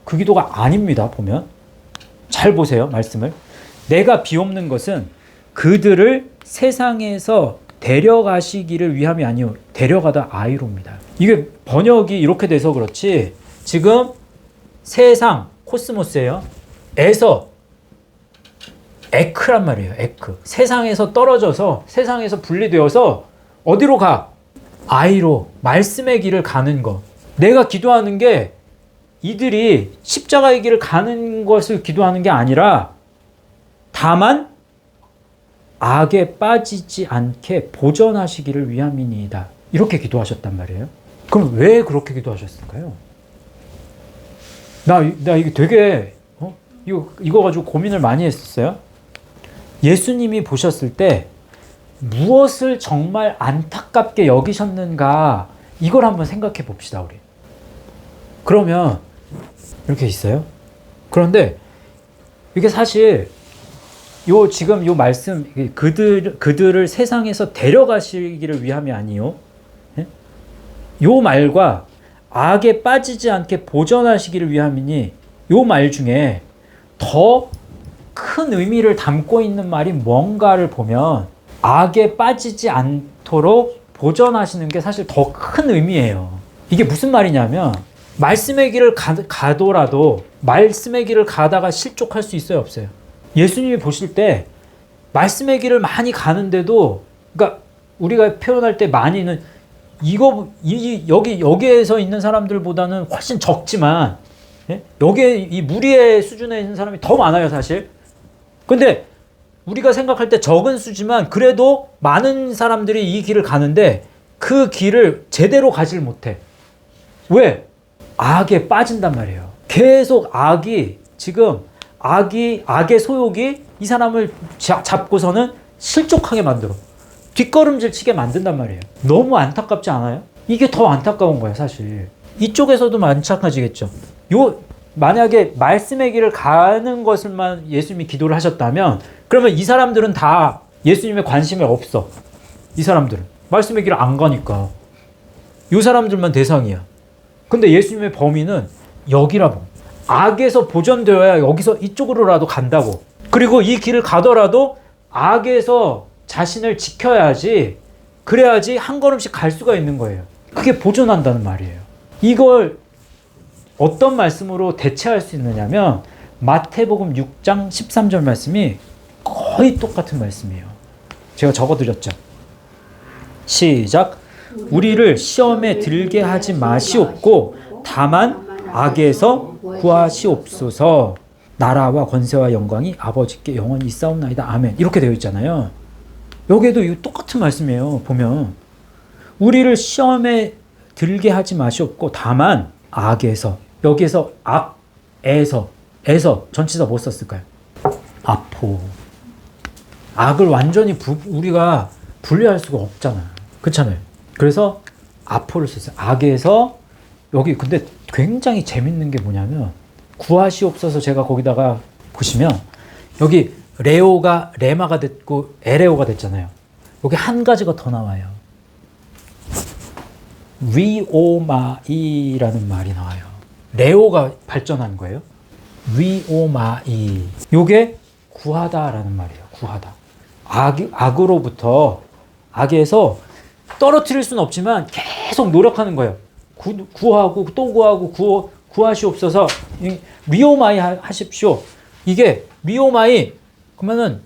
S1: 그 기도가 아닙니다. 보면 잘 보세요. 말씀을. 내가 비옵는 것은 그들을 세상에서 데려가시기를 위함이 아니요 데려가다 아이로입니다. 이게 번역이 이렇게 돼서 그렇지 지금 세상 코스모스예요. 에서 에크란 말이에요. 에크. 세상에서 떨어져서 세상에서 분리되어서 어디로 가? 아이로 말씀의 길을 가는 거. 내가 기도하는 게 이들이 십자가의 길을 가는 것을 기도하는 게 아니라 다만 악에 빠지지 않게 보전하시기를 위함이니이다. 이렇게 기도하셨단 말이에요. 그럼 왜 그렇게 기도하셨을까요? 나 이게 되게 이거 가지고 고민을 많이 했었어요. 예수님이 보셨을 때 무엇을 정말 안타깝게 여기셨는가 이걸 한번 생각해 봅시다. 우리. 그러면 이렇게 있어요. 그런데 이게 사실 지금 요 말씀 그들을 세상에서 데려가시기를 위함이 아니요. 예? 요 말과 악에 빠지지 않게 보전하시기를 위함이니 요 말 중에 더 큰 의미를 담고 있는 말이 뭔가를 보면 악에 빠지지 않도록 보전하시는 게 사실 더 큰 의미예요. 이게 무슨 말이냐면 말씀의 길을 가더라도 말씀의 길을 가다가 실족할 수 있어요, 없어요? 예수님이 보실 때 말씀의 길을 많이 가는데도, 그러니까 우리가 표현할 때 많이는 여기에서 있는 사람들보다는 훨씬 적지만, 예? 여기에 이 무리의 수준에 있는 사람이 더 많아요, 사실. 근데 우리가 생각할 때 적은 수지만 그래도 많은 사람들이 이 길을 가는데 그 길을 제대로 가질 못해. 왜? 악에 빠진단 말이에요. 계속 악의 소욕이 이 사람을 잡고서는 실족하게 만들어. 뒷걸음질 치게 만든단 말이에요. 너무 안타깝지 않아요? 이게 더 안타까운 거예요, 사실. 이쪽에서도 마찬가지겠죠. 만약에 말씀의 길을 가는 것을만 예수님이 기도를 하셨다면 그러면 이 사람들은 다 예수님의 관심이 없어. 이 사람들은. 말씀의 길을 안 가니까. 이 사람들만 대상이야. 근데 예수님의 범위는 여기라고. 악에서 보존되어야 여기서 이쪽으로라도 간다고. 그리고 이 길을 가더라도 악에서 자신을 지켜야지, 그래야지 한 걸음씩 갈 수가 있는 거예요. 그게 보존한다는 말이에요. 이걸 어떤 말씀으로 대체할 수 있느냐면 마태복음 6장 13절 말씀이 거의 똑같은 말씀이에요. 제가 적어드렸죠. 시작. 우리를 시험에 들게 하지 마시옵고 다만 악에서 구하시옵소서. 나라와 권세와 영광이 아버지께 영원히 있사옵나이다. 아멘. 이렇게 되어 있잖아요. 여기에도 이 똑같은 말씀이에요. 보면 우리를 시험에 들게 하지 마시옵고 다만 악에서, 여기에서 에서 전치사 뭐 썼을까요? 아포. 악을 완전히 우리가 분리할 수가 없잖아. 그렇잖아요. 그래서 아포를 썼어요. 악에서. 여기 근데 굉장히 재밌는 게 뭐냐면 구하시옵소서. 제가 거기다가 보시면 여기 레마가 됐고 에레오가 됐잖아요. 여기 한 가지가 더 나와요. 위오마이라는 말이 나와요. 레오가 발전한 거예요. 위오마이. 요게 구하다라는 말이에요. 구하다. 악으로부터, 악에서 떨어뜨릴 수는 없지만 계속 노력하는 거예요. 구하고 또 구하고 구하시옵소서. 위오마이 하십시오. 이게 위오마이 그러면은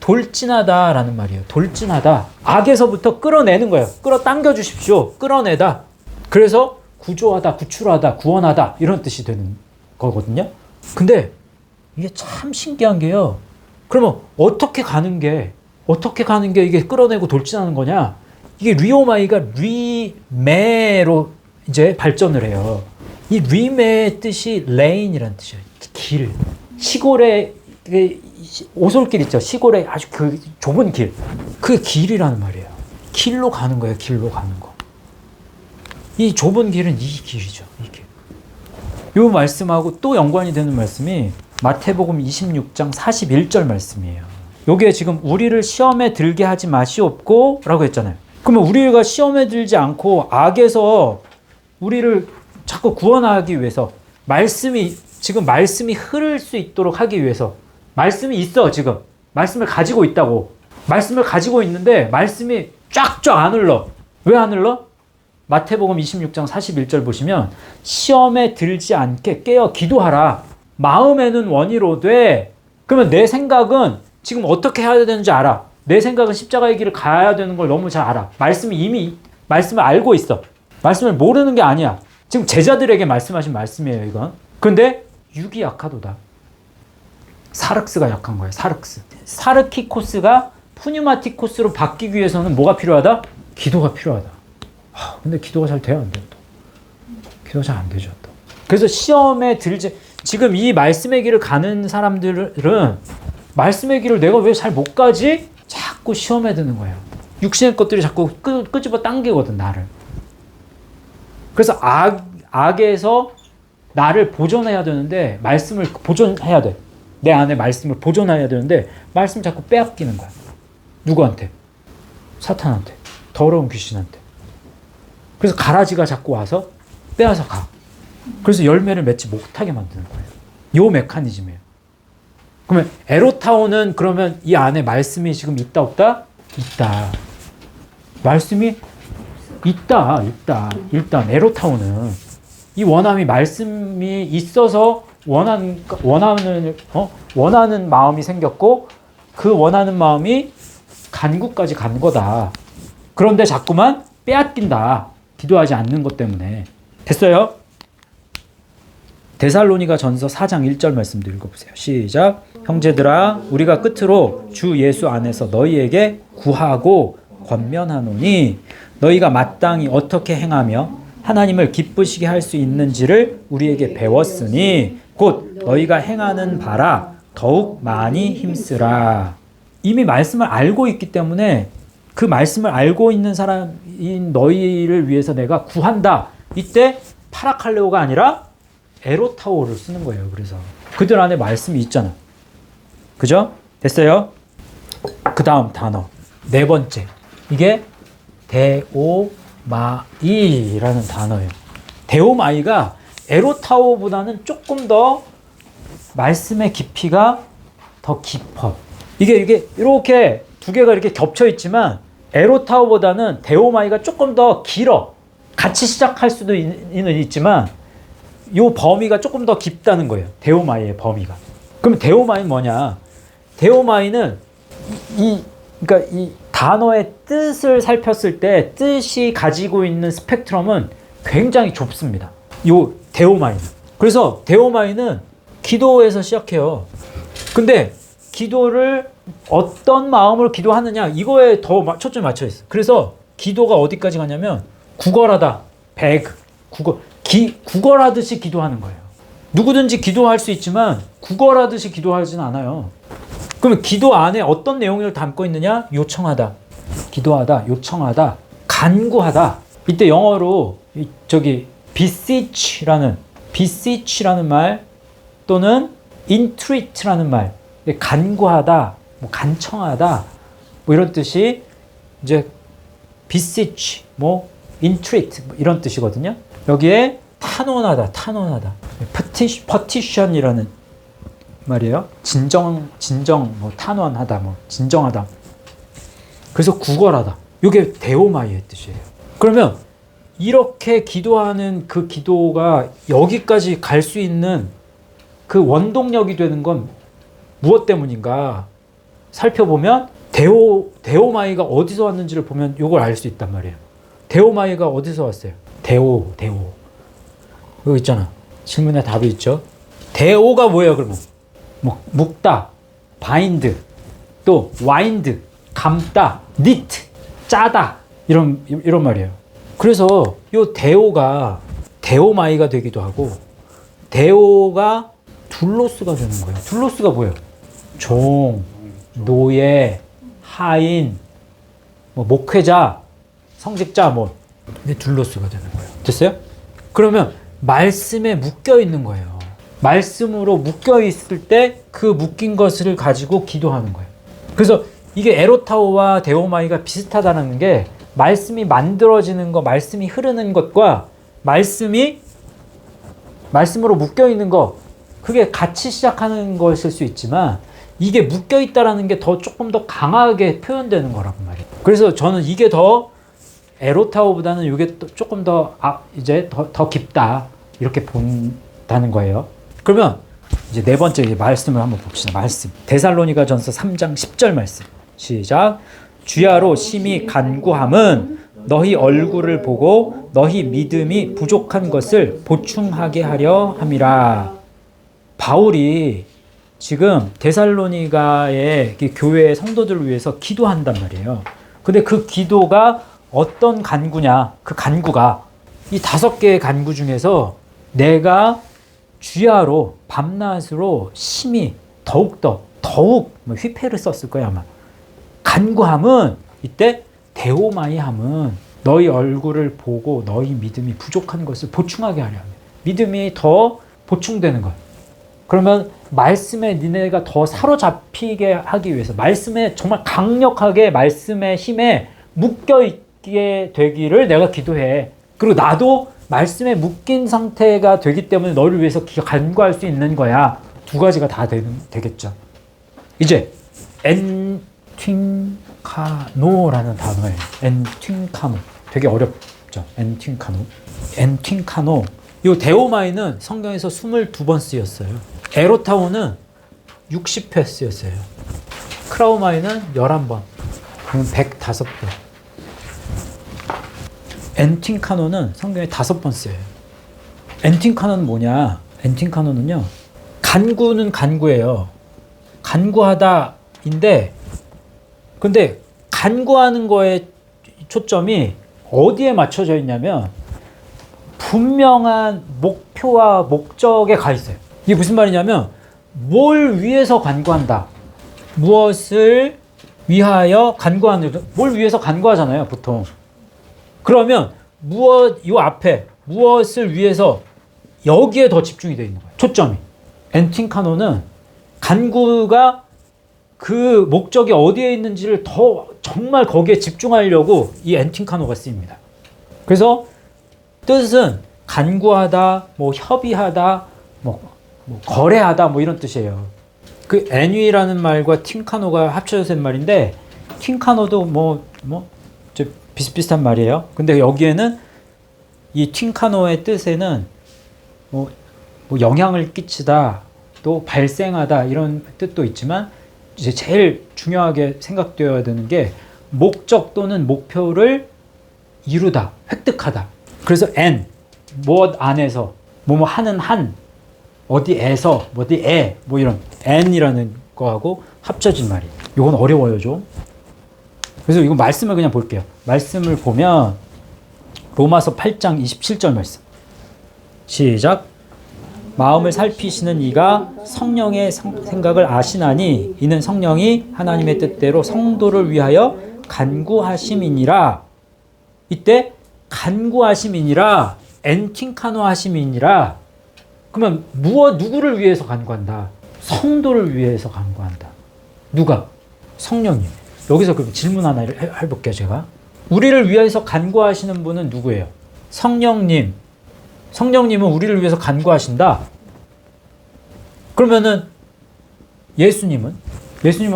S1: 돌진하다라는 말이에요. 돌진하다. 악에서부터 끌어내는 거예요. 끌어당겨 주십시오. 끌어내다. 그래서 구조하다, 구출하다, 구원하다 이런 뜻이 되는 거거든요. 근데 이게 참 신기한 게요. 그러면 어떻게 가는 게 이게 끌어내고 돌진하는 거냐? 이게 리오마이가 리메로 이제 발전을 해요. 이 리메의 뜻이 레인이라는 뜻이에요. 길. 시골에 오솔길 있죠. 시골에 아주 그 좁은 길. 그게 길이라는 말이에요. 길로 가는 거예요. 길로 가는 거. 이 좁은 길은 이 길이죠. 이 길. 요 말씀하고 또 연관이 되는 말씀이 마태복음 26장 41절 말씀이에요. 요게 지금 우리를 시험에 들게 하지 마시옵고 라고 했잖아요. 그러면 우리가 시험에 들지 않고 악에서 우리를 자꾸 구원하기 위해서 말씀이 흐를 수 있도록 하기 위해서 말씀이 있어. 지금 말씀을 가지고 있다고. 말씀을 가지고 있는데 말씀이 쫙쫙 안 흘러. 왜 안 흘러? 마태복음 26장 41절 보시면 시험에 들지 않게 깨어 기도하라. 마음에는 원이로되. 그러면 내 생각은 지금 어떻게 해야 되는지 알아. 내 생각은 십자가의 길을 가야 되는 걸 너무 잘 알아. 말씀을 알고 있어. 말씀을 모르는 게 아니야. 지금 제자들에게 말씀하신 말씀이에요, 이건. 근데 육이 약하도다. 사륵스가 약한 거예요. 사르키코스가 푸뉴마티코스로 바뀌기 위해서는 뭐가 필요하다? 기도가 필요하다. 근데 기도가 잘 돼요, 안 돼요? 또? 기도가 잘 안 되죠, 또. 그래서 시험에 지금 이 말씀의 길을 가는 사람들은 말씀의 길을 내가 왜 잘 못 가지? 자꾸 시험에 드는 거예요. 육신의 것들이 자꾸 끄집어 당기거든, 나를. 그래서 악에서 나를 보존해야 되는데 말씀을 보존해야 돼. 내 안에 말씀을 보존해야 되는데 말씀 자꾸 빼앗기는 거야. 누구한테? 사탄한테. 더러운 귀신한테. 그래서 가라지가 자꾸 와서 빼앗아 가. 그래서 열매를 맺지 못하게 만드는 거예요. 요 메커니즘이에요. 그러면 에로타오는 그러면 이 안에 말씀이 지금 있다 없다? 있다. 말씀이 있다. 일단 에로타오는 이 원함이 말씀이 있어서 원하는 마음이 생겼고 그 원하는 마음이 간구까지 간 거다. 그런데 자꾸만 빼앗긴다. 기도하지 않는 것 때문에. 됐어요? 데살로니가 전서 4장 1절 말씀도 읽어보세요. 시작. 형제들아 우리가 끝으로 주 예수 안에서 너희에게 구하고 권면하노니 너희가 마땅히 어떻게 행하며 하나님을 기쁘시게 할 수 있는지를 우리에게 배웠으니 곧 너희가 행하는 바라 더욱 많이 힘쓰라. 이미 말씀을 알고 있기 때문에 그 말씀을 알고 있는 사람인 너희를 위해서 내가 구한다. 이때 파라칼레오가 아니라 에로타오를 쓰는 거예요. 그래서 그들 안에 말씀이 있잖아. 그죠? 됐어요? 그 다음 단어 네 번째 이게 데오마이라는 단어예요. 데오마이가 에로타오보다는 조금 더 말씀의 깊이가 더 깊어. 이게 이렇게 두 개가 이렇게 겹쳐 있지만 에로타오보다는 데오마이가 조금 더 길어. 같이 시작할 수도 있지만 요 범위가 조금 더 깊다는 거예요. 데오마이의 범위가. 그럼 데오마이는 뭐냐? 데오마이는 그러니까 이 단어의 뜻을 살폈을 때 뜻이 가지고 있는 스펙트럼은 굉장히 좁습니다. 요 데오마이는. 그래서 데오마이는 기도에서 시작해요. 근데 기도를 어떤 마음으로 기도하느냐 이거에 더 초점이 맞춰 있어. 그래서 기도가 어디까지 가냐면 구걸하다, 구걸하듯이 기도하는 거예요. 누구든지 기도할 수 있지만 구걸하듯이 기도하지는 않아요. 그러면 기도 안에 어떤 내용을 담고 있느냐? 요청하다, 기도하다, 요청하다, 간구하다. 이때 영어로 beseech라는 말 또는 entreat라는 말, 간구하다, 뭐 간청하다, 뭐 이런 뜻이 이제 beseech, 뭐 entreat 뭐 이런 뜻이거든요. 여기에 탄원하다, petition이라는 말이에요. 진정, 뭐 탄원하다, 뭐 진정하다. 그래서 구걸하다. 이게 데오마이의 뜻이에요. 그러면 이렇게 기도하는 그 기도가 여기까지 갈 수 있는 그 원동력이 되는 건 무엇 때문인가 살펴보면 데오마이가 어디서 왔는지를 보면 이걸 알 수 있단 말이에요. 데오마이가 어디서 왔어요? 데오. 여기 있잖아. 질문에 답이 있죠. 데오가 뭐예요, 그러면? 뭐 묶다, 바인드, 또 와인드, 감다, 니트, 짜다 이런 말이에요. 그래서 요 데오가 데오마이가 되기도 하고 데오가 둘로스가 되는 거예요. 둘로스가 뭐예요? 종, 노예, 하인, 뭐 목회자, 성직자 뭐 둘로스가 되는 거예요. 됐어요? 그러면 말씀에 묶여 있는 거예요. 말씀으로 묶여 있을 때 그 묶인 것을 가지고 기도하는 거예요. 그래서 이게 에로타오와 데오마이가 비슷하다는 게 말씀이 만들어지는 것, 말씀이 흐르는 것과 말씀으로 묶여 있는 것, 그게 같이 시작하는 것일 수 있지만 이게 묶여 있다라는 게 조금 더 강하게 표현되는 거라고 말이에요. 그래서 저는 이게 더 에로타오보다는 이게 조금 더 더 깊다 이렇게 본다는 거예요. 그러면 이제 네 번째 말씀을 한번 봅시다. 말씀. 데살로니가 전서 3장 10절 말씀. 시작. 주야로 심히 간구함은 너희 얼굴을 보고 너희 믿음이 부족한 것을 보충하게 하려 함이라. 바울이 지금 데살로니가의 교회 성도들을 위해서 기도한단 말이에요. 근데 그 기도가 어떤 간구냐? 그 간구가 이 5개의 간구 중에서 내가 주야로 밤낮으로 심히 더욱 뭐 휘폐를 썼을 거야 아마. 간구함은 이때 데오마이함은 너희 얼굴을 보고 너희 믿음이 부족한 것을 보충하게 하려 합니다. 믿음이 더 보충되는 거야. 그러면 말씀에 니네가 더 사로잡히게 하기 위해서 말씀에 정말 강력하게 말씀의 힘에 묶여있게 되기를 내가 기도해. 그리고 나도 말씀에 묶인 상태가 되기 때문에 너를 위해서 간구할 수 있는 거야. 두 가지가 다 되겠죠. 이제 엔튠카노라는 단어예요. 엔튠카노. 되게 어렵죠. 엔튠카노. 이 데오마이는 성경에서 22번 쓰였어요. 에로타오는 60회 쓰였어요. 크라우마이는 11번. 그럼 105번. 엔튠카노는 성경에 5번 쓰여요. 엔튠카노는 뭐냐? 엔튠카노는요. 간구는 간구예요. 간구하다인데 근데 간구하는 거에 초점이 어디에 맞춰져 있냐면 분명한 목표와 목적에 가 있어요. 이게 무슨 말이냐면 뭘 위해서 간구한다. 무엇을 위하여 간구하는, 뭘 위해서 간구하잖아요, 보통. 그러면 이 앞에 무엇을 위해서 여기에 더 집중이 되어 있는 거예요. 초점이. 엔튠카노는 간구가 그 목적이 어디에 있는지를 더 정말 거기에 집중하려고 이 엔튠카노가 쓰입니다. 그래서 뜻은 간구하다, 뭐 협의하다, 뭐 거래하다, 뭐 이런 뜻이에요. 그 애뉘라는 말과 틴카노가 합쳐져서 된 말인데 틴카노도 비슷비슷한 말이에요. 근데 여기에는 이 틴카노의 뜻에는 뭐 영향을 끼치다, 또 발생하다 이런 뜻도 있지만 이제 제일 중요하게 생각되어야 되는 게 목적 또는 목표를 이루다, 획득하다. 그래서 무엇 안에서, 하는 한, 어디에서, 어디에, 이런 n이라는 거하고 합쳐진 말이에요. 이건 어려워요, 좀. 그래서 이거 말씀을 그냥 볼게요. 말씀을 보면 로마서 8장 27절 말씀. 시작. 마음을 살피시는 이가 성령의 생각을 아시나니 이는 성령이 하나님의 뜻대로 성도를 위하여 간구하심이니라. 이때 간구하심이니라, 엔튠카노 하심이니라. 그러면 누구를 위해서 간구한다? 성도를 위해서 간구한다. 누가? 성령님. 여기서 그럼 질문 하나 해볼게요, 제가. 우리를 위해서 간구하시는 분은 누구예요? 성령님. 성령님은 우리를 위해서 간구하신다. 그러면은 예수님은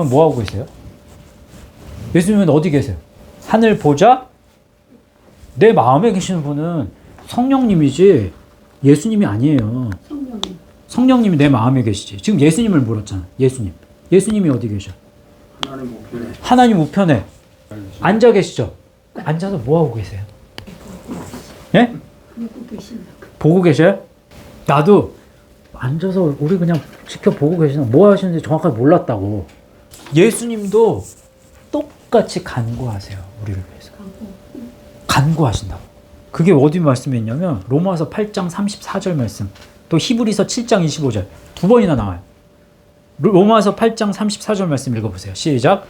S1: 뭐 하고 계세요? 예수님은 어디 계세요? 하늘 보좌? 내 마음에 계시는 분은 성령님이지 예수님이 아니에요. 성령님이 내 마음에 계시지. 지금 예수님을 물었잖아. 예수님이 어디 계셔? 하나님 우편에 앉아 계시죠? 앉아서 뭐 하고 계세요? 예? 보고 계셔요? 나도 앉아서 우리 그냥 지켜보고 계시나 뭐 하시는지 정확하게 몰랐다고. 예수님도 똑같이 간구하세요. 우리를 위해서. 간구하신다고. 그게 어디 말씀에 있냐면 로마서 8장 34절 말씀, 또 히브리서 7장 25절 두 번이나 나와요. 로마서 8장 34절 말씀 읽어보세요. 시작.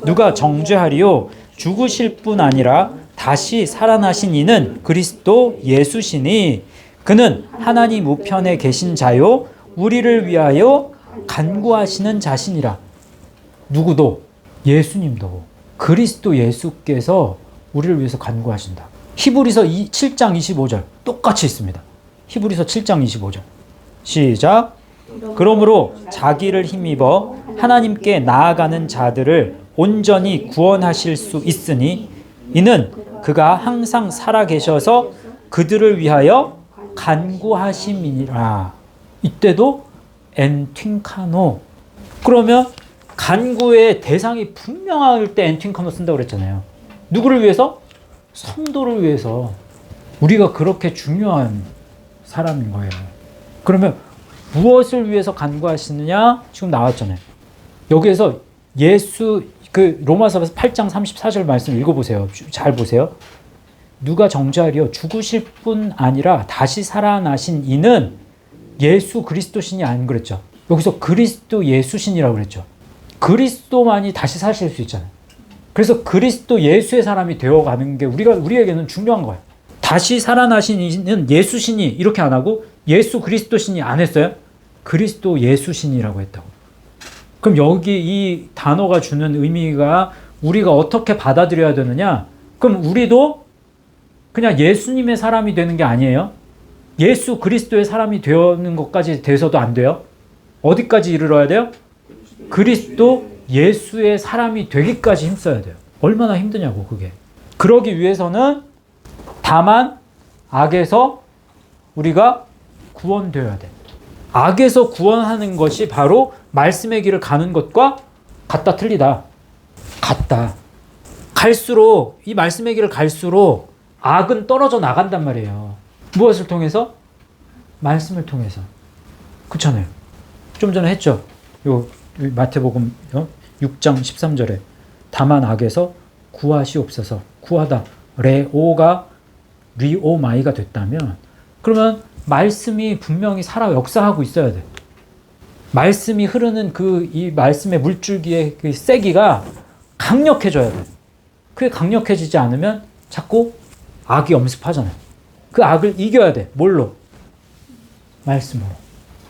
S1: 누가 정죄하리요? 죽으실 뿐 아니라 다시 살아나신 이는 그리스도 예수시니 그는 하나님 우편에 계신 자요 우리를 위하여 간구하시는 자신이라. 누구도? 예수님도. 그리스도 예수께서 우리를 위해서 간구하신다. 히브리서 7장 25절 똑같이 있습니다. 히브리서 7장 25절 시작. 그러므로 자기를 힘입어 하나님께 나아가는 자들을 온전히 구원하실 수 있으니 이는 그가 항상 살아계셔서 그들을 위하여 간구하심이니라. 이때도 엔튠카노. 그러면 간구의 대상이 분명할 때 엔튠카노 쓴다고 그랬잖아요. 누구를 위해서? 성도를 위해서. 우리가 그렇게 중요한 사람인 거예요. 그러면 무엇을 위해서 간구하시느냐? 지금 나왔잖아요. 여기에서 로마서 8장 34절 말씀 읽어보세요. 잘 보세요. 누가 정죄하리요? 죽으실 뿐 아니라 다시 살아나신 이는 예수 그리스도신이 안 그랬죠. 여기서 그리스도 예수신이라고 그랬죠. 그리스도만이 다시 사실 수 있잖아요. 그래서 그리스도 예수의 사람이 되어가는 게 우리에게는 중요한 거예요. 다시 살아나신 이는 예수신이 이렇게 안 하고 예수 그리스도 신이 안 했어요? 그리스도 예수 신이라고 했다고. 그럼 여기 이 단어가 주는 의미가 우리가 어떻게 받아들여야 되느냐? 그럼 우리도 그냥 예수님의 사람이 되는 게 아니에요. 예수 그리스도의 사람이 되는 것까지 돼서도 안 돼요. 어디까지 이르러야 돼요? 그리스도 예수의 사람이 되기까지 힘써야 돼요. 얼마나 힘드냐고 그게. 그러기 위해서는 다만 악에서 우리가 구원되어야 돼. 악에서 구원하는 것이 바로 말씀의 길을 가는 것과 같다 틀리다. 같다. 갈수록 이 말씀의 길을 갈수록 악은 떨어져 나간단 말이에요. 무엇을 통해서? 말씀을 통해서. 그렇잖아요. 좀 전에 했죠. 요 마태복음 6장 13절에 다만 악에서 구하시옵소서. 구하다. 레오가 리오마이가 됐다면 그러면 말씀이 분명히 살아 역사하고 있어야 돼. 말씀이 흐르는 이 말씀의 물줄기의 그 세기가 강력해져야 돼. 그게 강력해지지 않으면 자꾸 악이 엄습하잖아요. 그 악을 이겨야 돼. 뭘로? 말씀으로.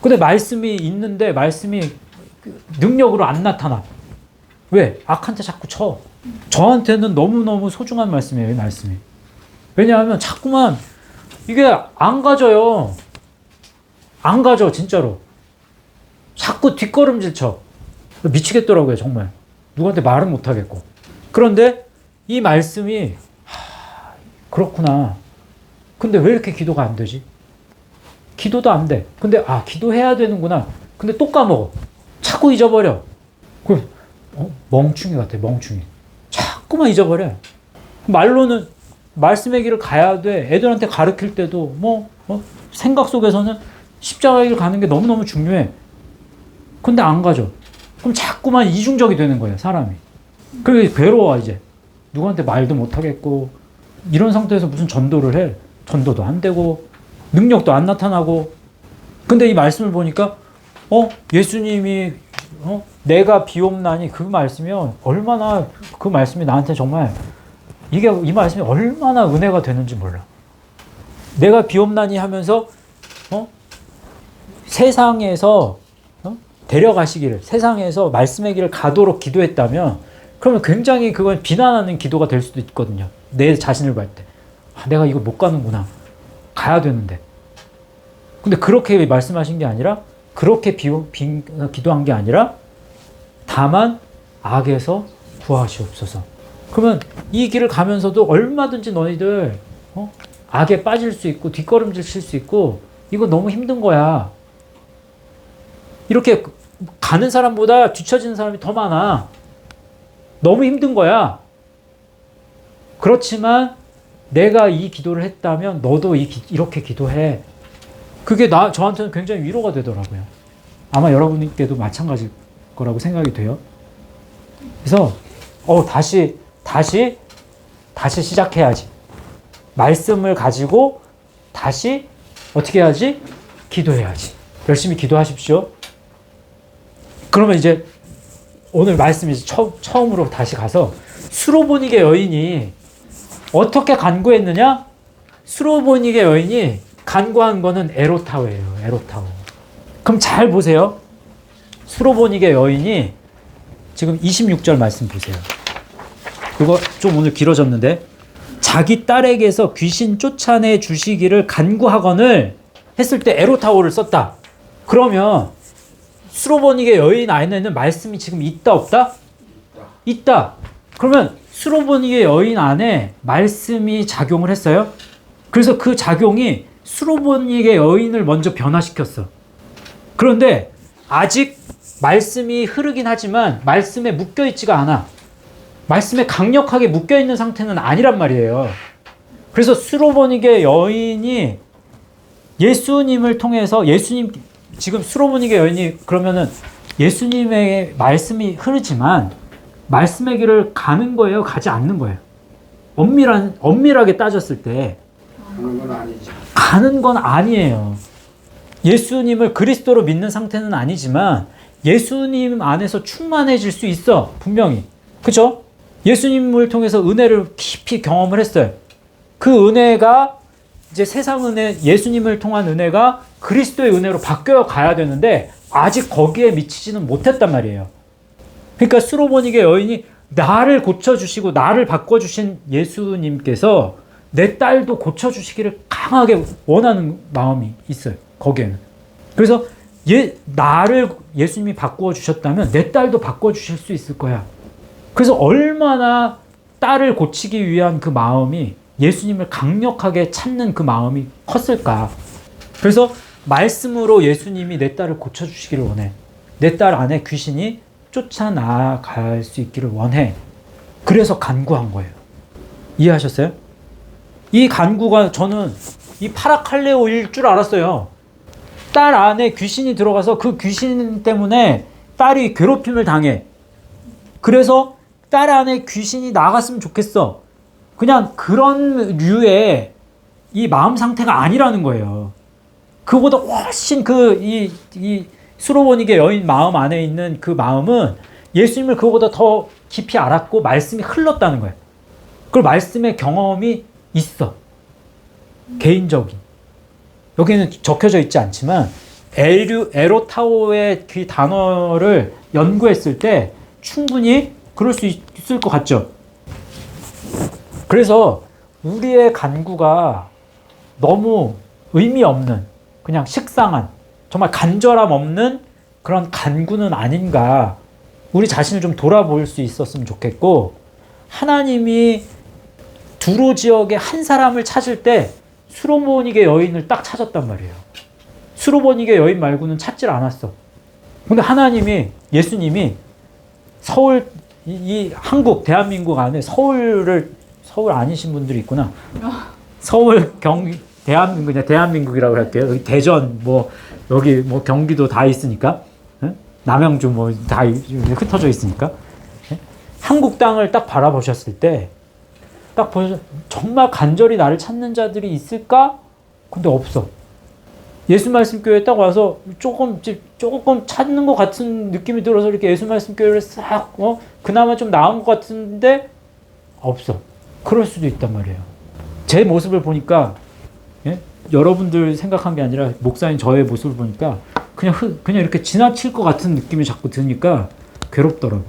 S1: 근데 말씀이 있는데 말씀이 능력으로 안 나타나. 왜? 악한테 자꾸 쳐. 저한테는 너무너무 소중한 말씀이에요, 이 말씀이. 왜냐하면 자꾸만 이게 안 가져요. 안 가져, 진짜로. 자꾸 뒷걸음질 쳐. 미치겠더라고요, 정말. 누구한테 말은 못하겠고. 그런데 이 말씀이 그렇구나. 근데 왜 이렇게 기도가 안 되지? 기도도 안 돼. 근데 기도해야 되는구나. 근데 또 까먹어. 자꾸 잊어버려. 그럼 멍충이 같아, 멍충이. 자꾸만 잊어버려. 말로는 말씀의 길을 가야 돼. 애들한테 가르칠 때도 생각 속에서는 십자가의 길 가는 게 너무너무 중요해. 근데 안 가죠. 그럼 자꾸만 이중적이 되는 거예요, 사람이. 그게 괴로워, 이제. 누구한테 말도 못하겠고, 이런 상태에서 무슨 전도를 해. 전도도 안 되고, 능력도 안 나타나고. 근데 이 말씀을 보니까, 예수님이, 내가 비옵나니 그 말씀이요. 얼마나 그 말씀이 나한테 정말, 이 말씀이 얼마나 은혜가 되는지 몰라. 내가 비옵나니 하면서, 세상에서, 데려가시기를, 세상에서 말씀의 길을 가도록 기도했다면, 그러면 굉장히 그건 비난하는 기도가 될 수도 있거든요. 내 자신을 볼 때. 내가 이거 못 가는구나. 가야 되는데. 근데 그렇게 말씀하신 게 아니라, 그렇게 기도한 게 아니라, 다만 악에서 구하시옵소서. 그러면 이 길을 가면서도 얼마든지 너희들 악에 빠질 수 있고 뒷걸음질 칠 수 있고 이거 너무 힘든 거야. 이렇게 가는 사람보다 뒤처지는 사람이 더 많아. 너무 힘든 거야. 그렇지만 내가 이 기도를 했다면 너도 이렇게 기도해. 그게 저한테는 굉장히 위로가 되더라고요. 아마 여러분께도 마찬가지일 거라고 생각이 돼요. 그래서 다시 시작해야지. 말씀을 가지고 다시 어떻게 해야지? 기도해야지. 열심히 기도하십시오. 그러면 이제 오늘 말씀이 처음으로 다시 가서 수로보닉의 여인이 어떻게 간구했느냐? 수로보닉의 여인이 간구한 거는 에로타오예요. 에로타오. 그럼 잘 보세요. 수로보닉의 여인이 지금 26절 말씀 보세요. 이거 좀 오늘 길어졌는데 자기 딸에게서 귀신 쫓아내 주시기를 간구하거늘 했을 때 에로타오를 썼다. 그러면 수로보닉의 여인 안에는 말씀이 지금 있다 없다? 있다. 그러면 수로보닉의 여인 안에 말씀이 작용을 했어요. 그래서 그 작용이 수로보닉의 여인을 먼저 변화시켰어. 그런데 아직 말씀이 흐르긴 하지만 말씀에 묶여있지가 않아. 말씀에 강력하게 묶여있는 상태는 아니란 말이에요. 그래서 수로보닉의 여인이 예수님을 통해서 지금 수로보닉의 여인이 그러면은 예수님의 말씀이 흐르지만 말씀의 길을 가는 거예요? 가지 않는 거예요? 엄밀하게 따졌을 때
S2: 가는 건 아니지.
S1: 가는 건 아니에요. 예수님을 그리스도로 믿는 상태는 아니지만 예수님 안에서 충만해질 수 있어. 분명히. 그죠? 예수님을 통해서 은혜를 깊이 경험을 했어요. 그 은혜가 이제 세상 은혜, 예수님을 통한 은혜가 그리스도의 은혜로 바뀌어 가야 되는데 아직 거기에 미치지는 못했단 말이에요. 그러니까 수로보니게 여인이 나를 고쳐주시고 나를 바꿔주신 예수님께서 내 딸도 고쳐주시기를 강하게 원하는 마음이 있어요. 거기에는. 그래서 나를 예수님이 바꾸어 주셨다면 내 딸도 바꿔주실 수 있을 거야. 그래서 얼마나 딸을 고치기 위한 그 마음이, 예수님을 강력하게 찾는 그 마음이 컸을까. 그래서 말씀으로 예수님이 내 딸을 고쳐주시기를 원해. 내 딸 안에 귀신이 쫓아나갈 수 있기를 원해. 그래서 간구한 거예요. 이해하셨어요? 이 간구가 저는 이 파라칼레오일 줄 알았어요. 딸 안에 귀신이 들어가서 그 귀신 때문에 딸이 괴롭힘을 당해. 그래서 딸 안에 귀신이 나갔으면 좋겠어. 그냥 그런 류의 이 마음 상태가 아니라는 거예요. 그보다 훨씬 이 수로보니게 여인 마음 안에 있는 그 마음은 예수님을 그보다 더 깊이 알았고 말씀이 흘렀다는 거예요. 그 말씀의 경험이 있어. 개인적인. 여기는 적혀져 있지 않지만 에로타오의 그 단어를 연구했을 때 충분히 그럴 수 있을 것 같죠. 그래서 우리의 간구가 너무 의미 없는, 그냥 식상한, 정말 간절함 없는 그런 간구는 아닌가. 우리 자신을 좀 돌아볼 수 있었으면 좋겠고, 하나님이 두로 지역의 한 사람을 찾을 때 수로보니게 여인을 딱 찾았단 말이에요. 수로보니게 여인 말고는 찾질 않았어. 근데 하나님이, 예수님이 서울, 이 한국, 대한민국 안에 서울 아니신 분들이 있구나. 서울, 경기, 대한민국이라고 할게요. 여기 대전, 여기 경기도 다 있으니까. 남양주 다 흩어져 있으니까. 한국 땅을 딱 바라보셨을 때, 딱 보셔서 정말 간절히 나를 찾는 자들이 있을까? 근데 없어. 예수 말씀 교회에 딱 와서 조금 찾는 것 같은 느낌이 들어서 이렇게 예수 말씀 교회를 싹, 그나마 좀 나은 것 같은데 없어. 그럴 수도 있단 말이에요. 제 모습을 보니까, 예? 여러분들 생각한 게 아니라 목사님 저의 모습을 보니까 그냥 이렇게 지나칠 것 같은 느낌이 자꾸 드니까 괴롭더라고.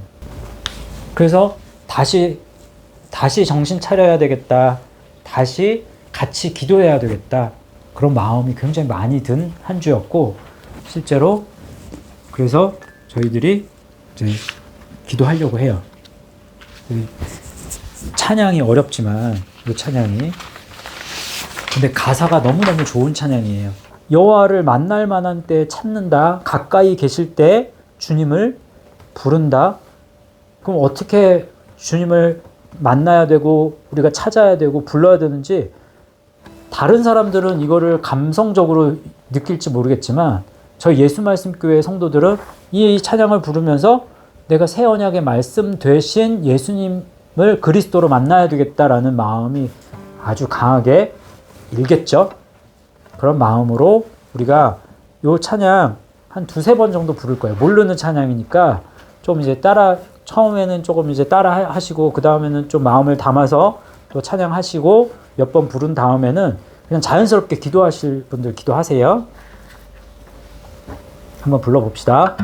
S1: 그래서 다시 정신 차려야 되겠다. 다시 같이 기도해야 되겠다. 그런 마음이 굉장히 많이 든 한 주였고, 실제로 그래서 저희들이 이제 기도하려고 해요. 찬양이 어렵지만, 이 찬양이, 근데 가사가 너무너무 좋은 찬양이에요. 여호와를 만날 만한 때 찾는다. 가까이 계실 때 주님을 부른다. 그럼 어떻게 주님을 만나야 되고 우리가 찾아야 되고 불러야 되는지, 다른 사람들은 이거를 감성적으로 느낄지 모르겠지만 저희 예수 말씀 교회 성도들은 이 찬양을 부르면서 내가 새 언약의 말씀 되신 예수님을 그리스도로 만나야 되겠다라는 마음이 아주 강하게 일겠죠. 그런 마음으로 우리가 요 찬양 한 2-3번 정도 부를 거예요. 모르는 찬양이니까 좀 이제 처음에는 조금 이제 따라 하시고, 그 다음에는 좀 마음을 담아서 또 찬양하시고, 몇 번 부른 다음에는 그냥 자연스럽게 기도하실 분들 기도하세요. 한번 불러봅시다.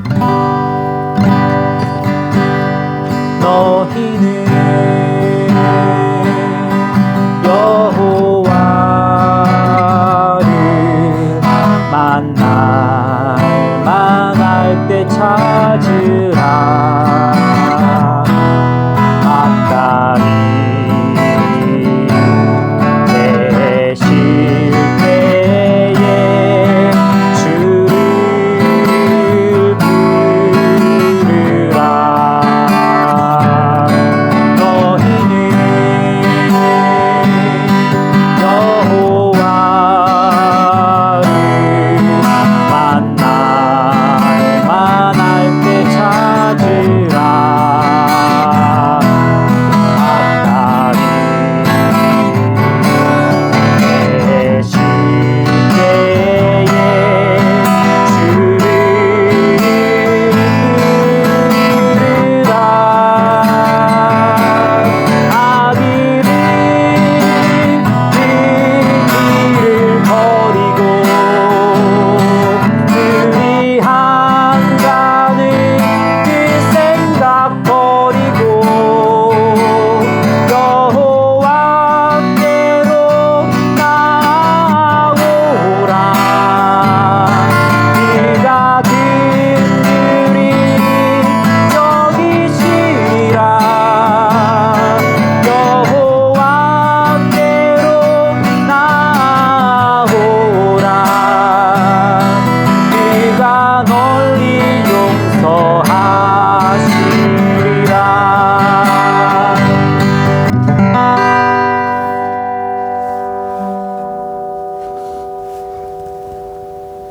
S1: 너희는 여호와를 만날 때 찾으라. 가까이 계실 때에 주를 부르라.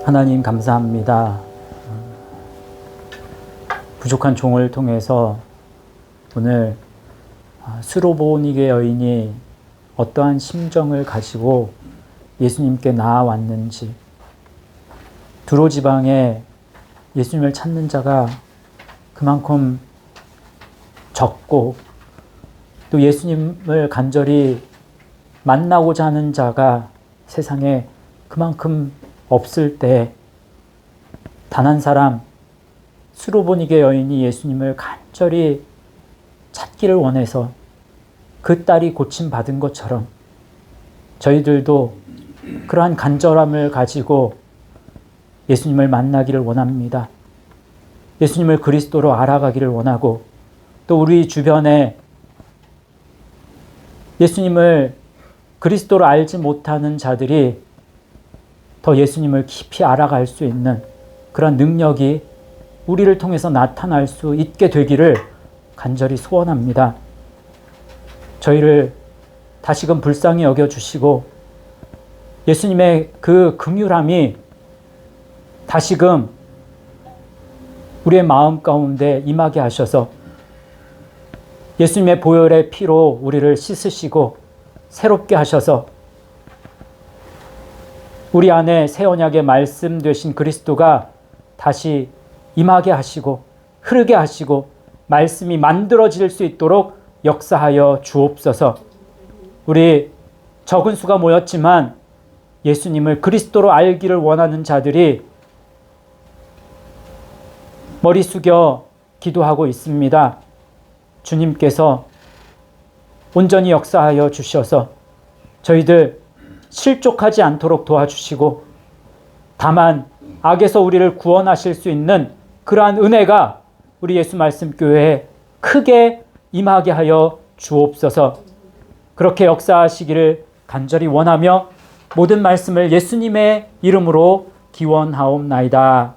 S4: 하나님 감사합니다. 부족한 종을 통해서 오늘 수로보니게 여인이 어떠한 심정을 가지고 예수님께 나아왔는지, 두로 지방에 예수님을 찾는 자가 그만큼 적고 또 예수님을 간절히 만나고자 하는 자가 세상에 그만큼 없을 때 단 한 사람 수로보니게 여인이 예수님을 간절히 찾기를 원해서 그 딸이 고침받은 것처럼 저희들도 그러한 간절함을 가지고 예수님을 만나기를 원합니다. 예수님을 그리스도로 알아가기를 원하고 또 우리 주변에 예수님을 그리스도로 알지 못하는 자들이 더 예수님을 깊이 알아갈 수 있는 그런 능력이 우리를 통해서 나타날 수 있게 되기를 간절히 소원합니다. 저희를 다시금 불쌍히 여겨주시고 예수님의 그 긍휼함이 다시금 우리의 마음 가운데 임하게 하셔서 예수님의 보혈의 피로 우리를 씻으시고 새롭게 하셔서 우리 안에 새 언약의 말씀 되신 그리스도가 다시 임하게 하시고 흐르게 하시고 말씀이 만들어질 수 있도록 역사하여 주옵소서. 우리 적은 수가 모였지만 예수님을 그리스도로 알기를 원하는 자들이 머리 숙여 기도하고 있습니다. 주님께서 온전히 역사하여 주셔서 저희들 실족하지 않도록 도와주시고 다만 악에서 우리를 구원하실 수 있는 그러한 은혜가 우리 예수 말씀 교회에 크게 임하게 하여 주옵소서. 그렇게 역사하시기를 간절히 원하며 모든 말씀을 예수님의 이름으로 기원하옵나이다.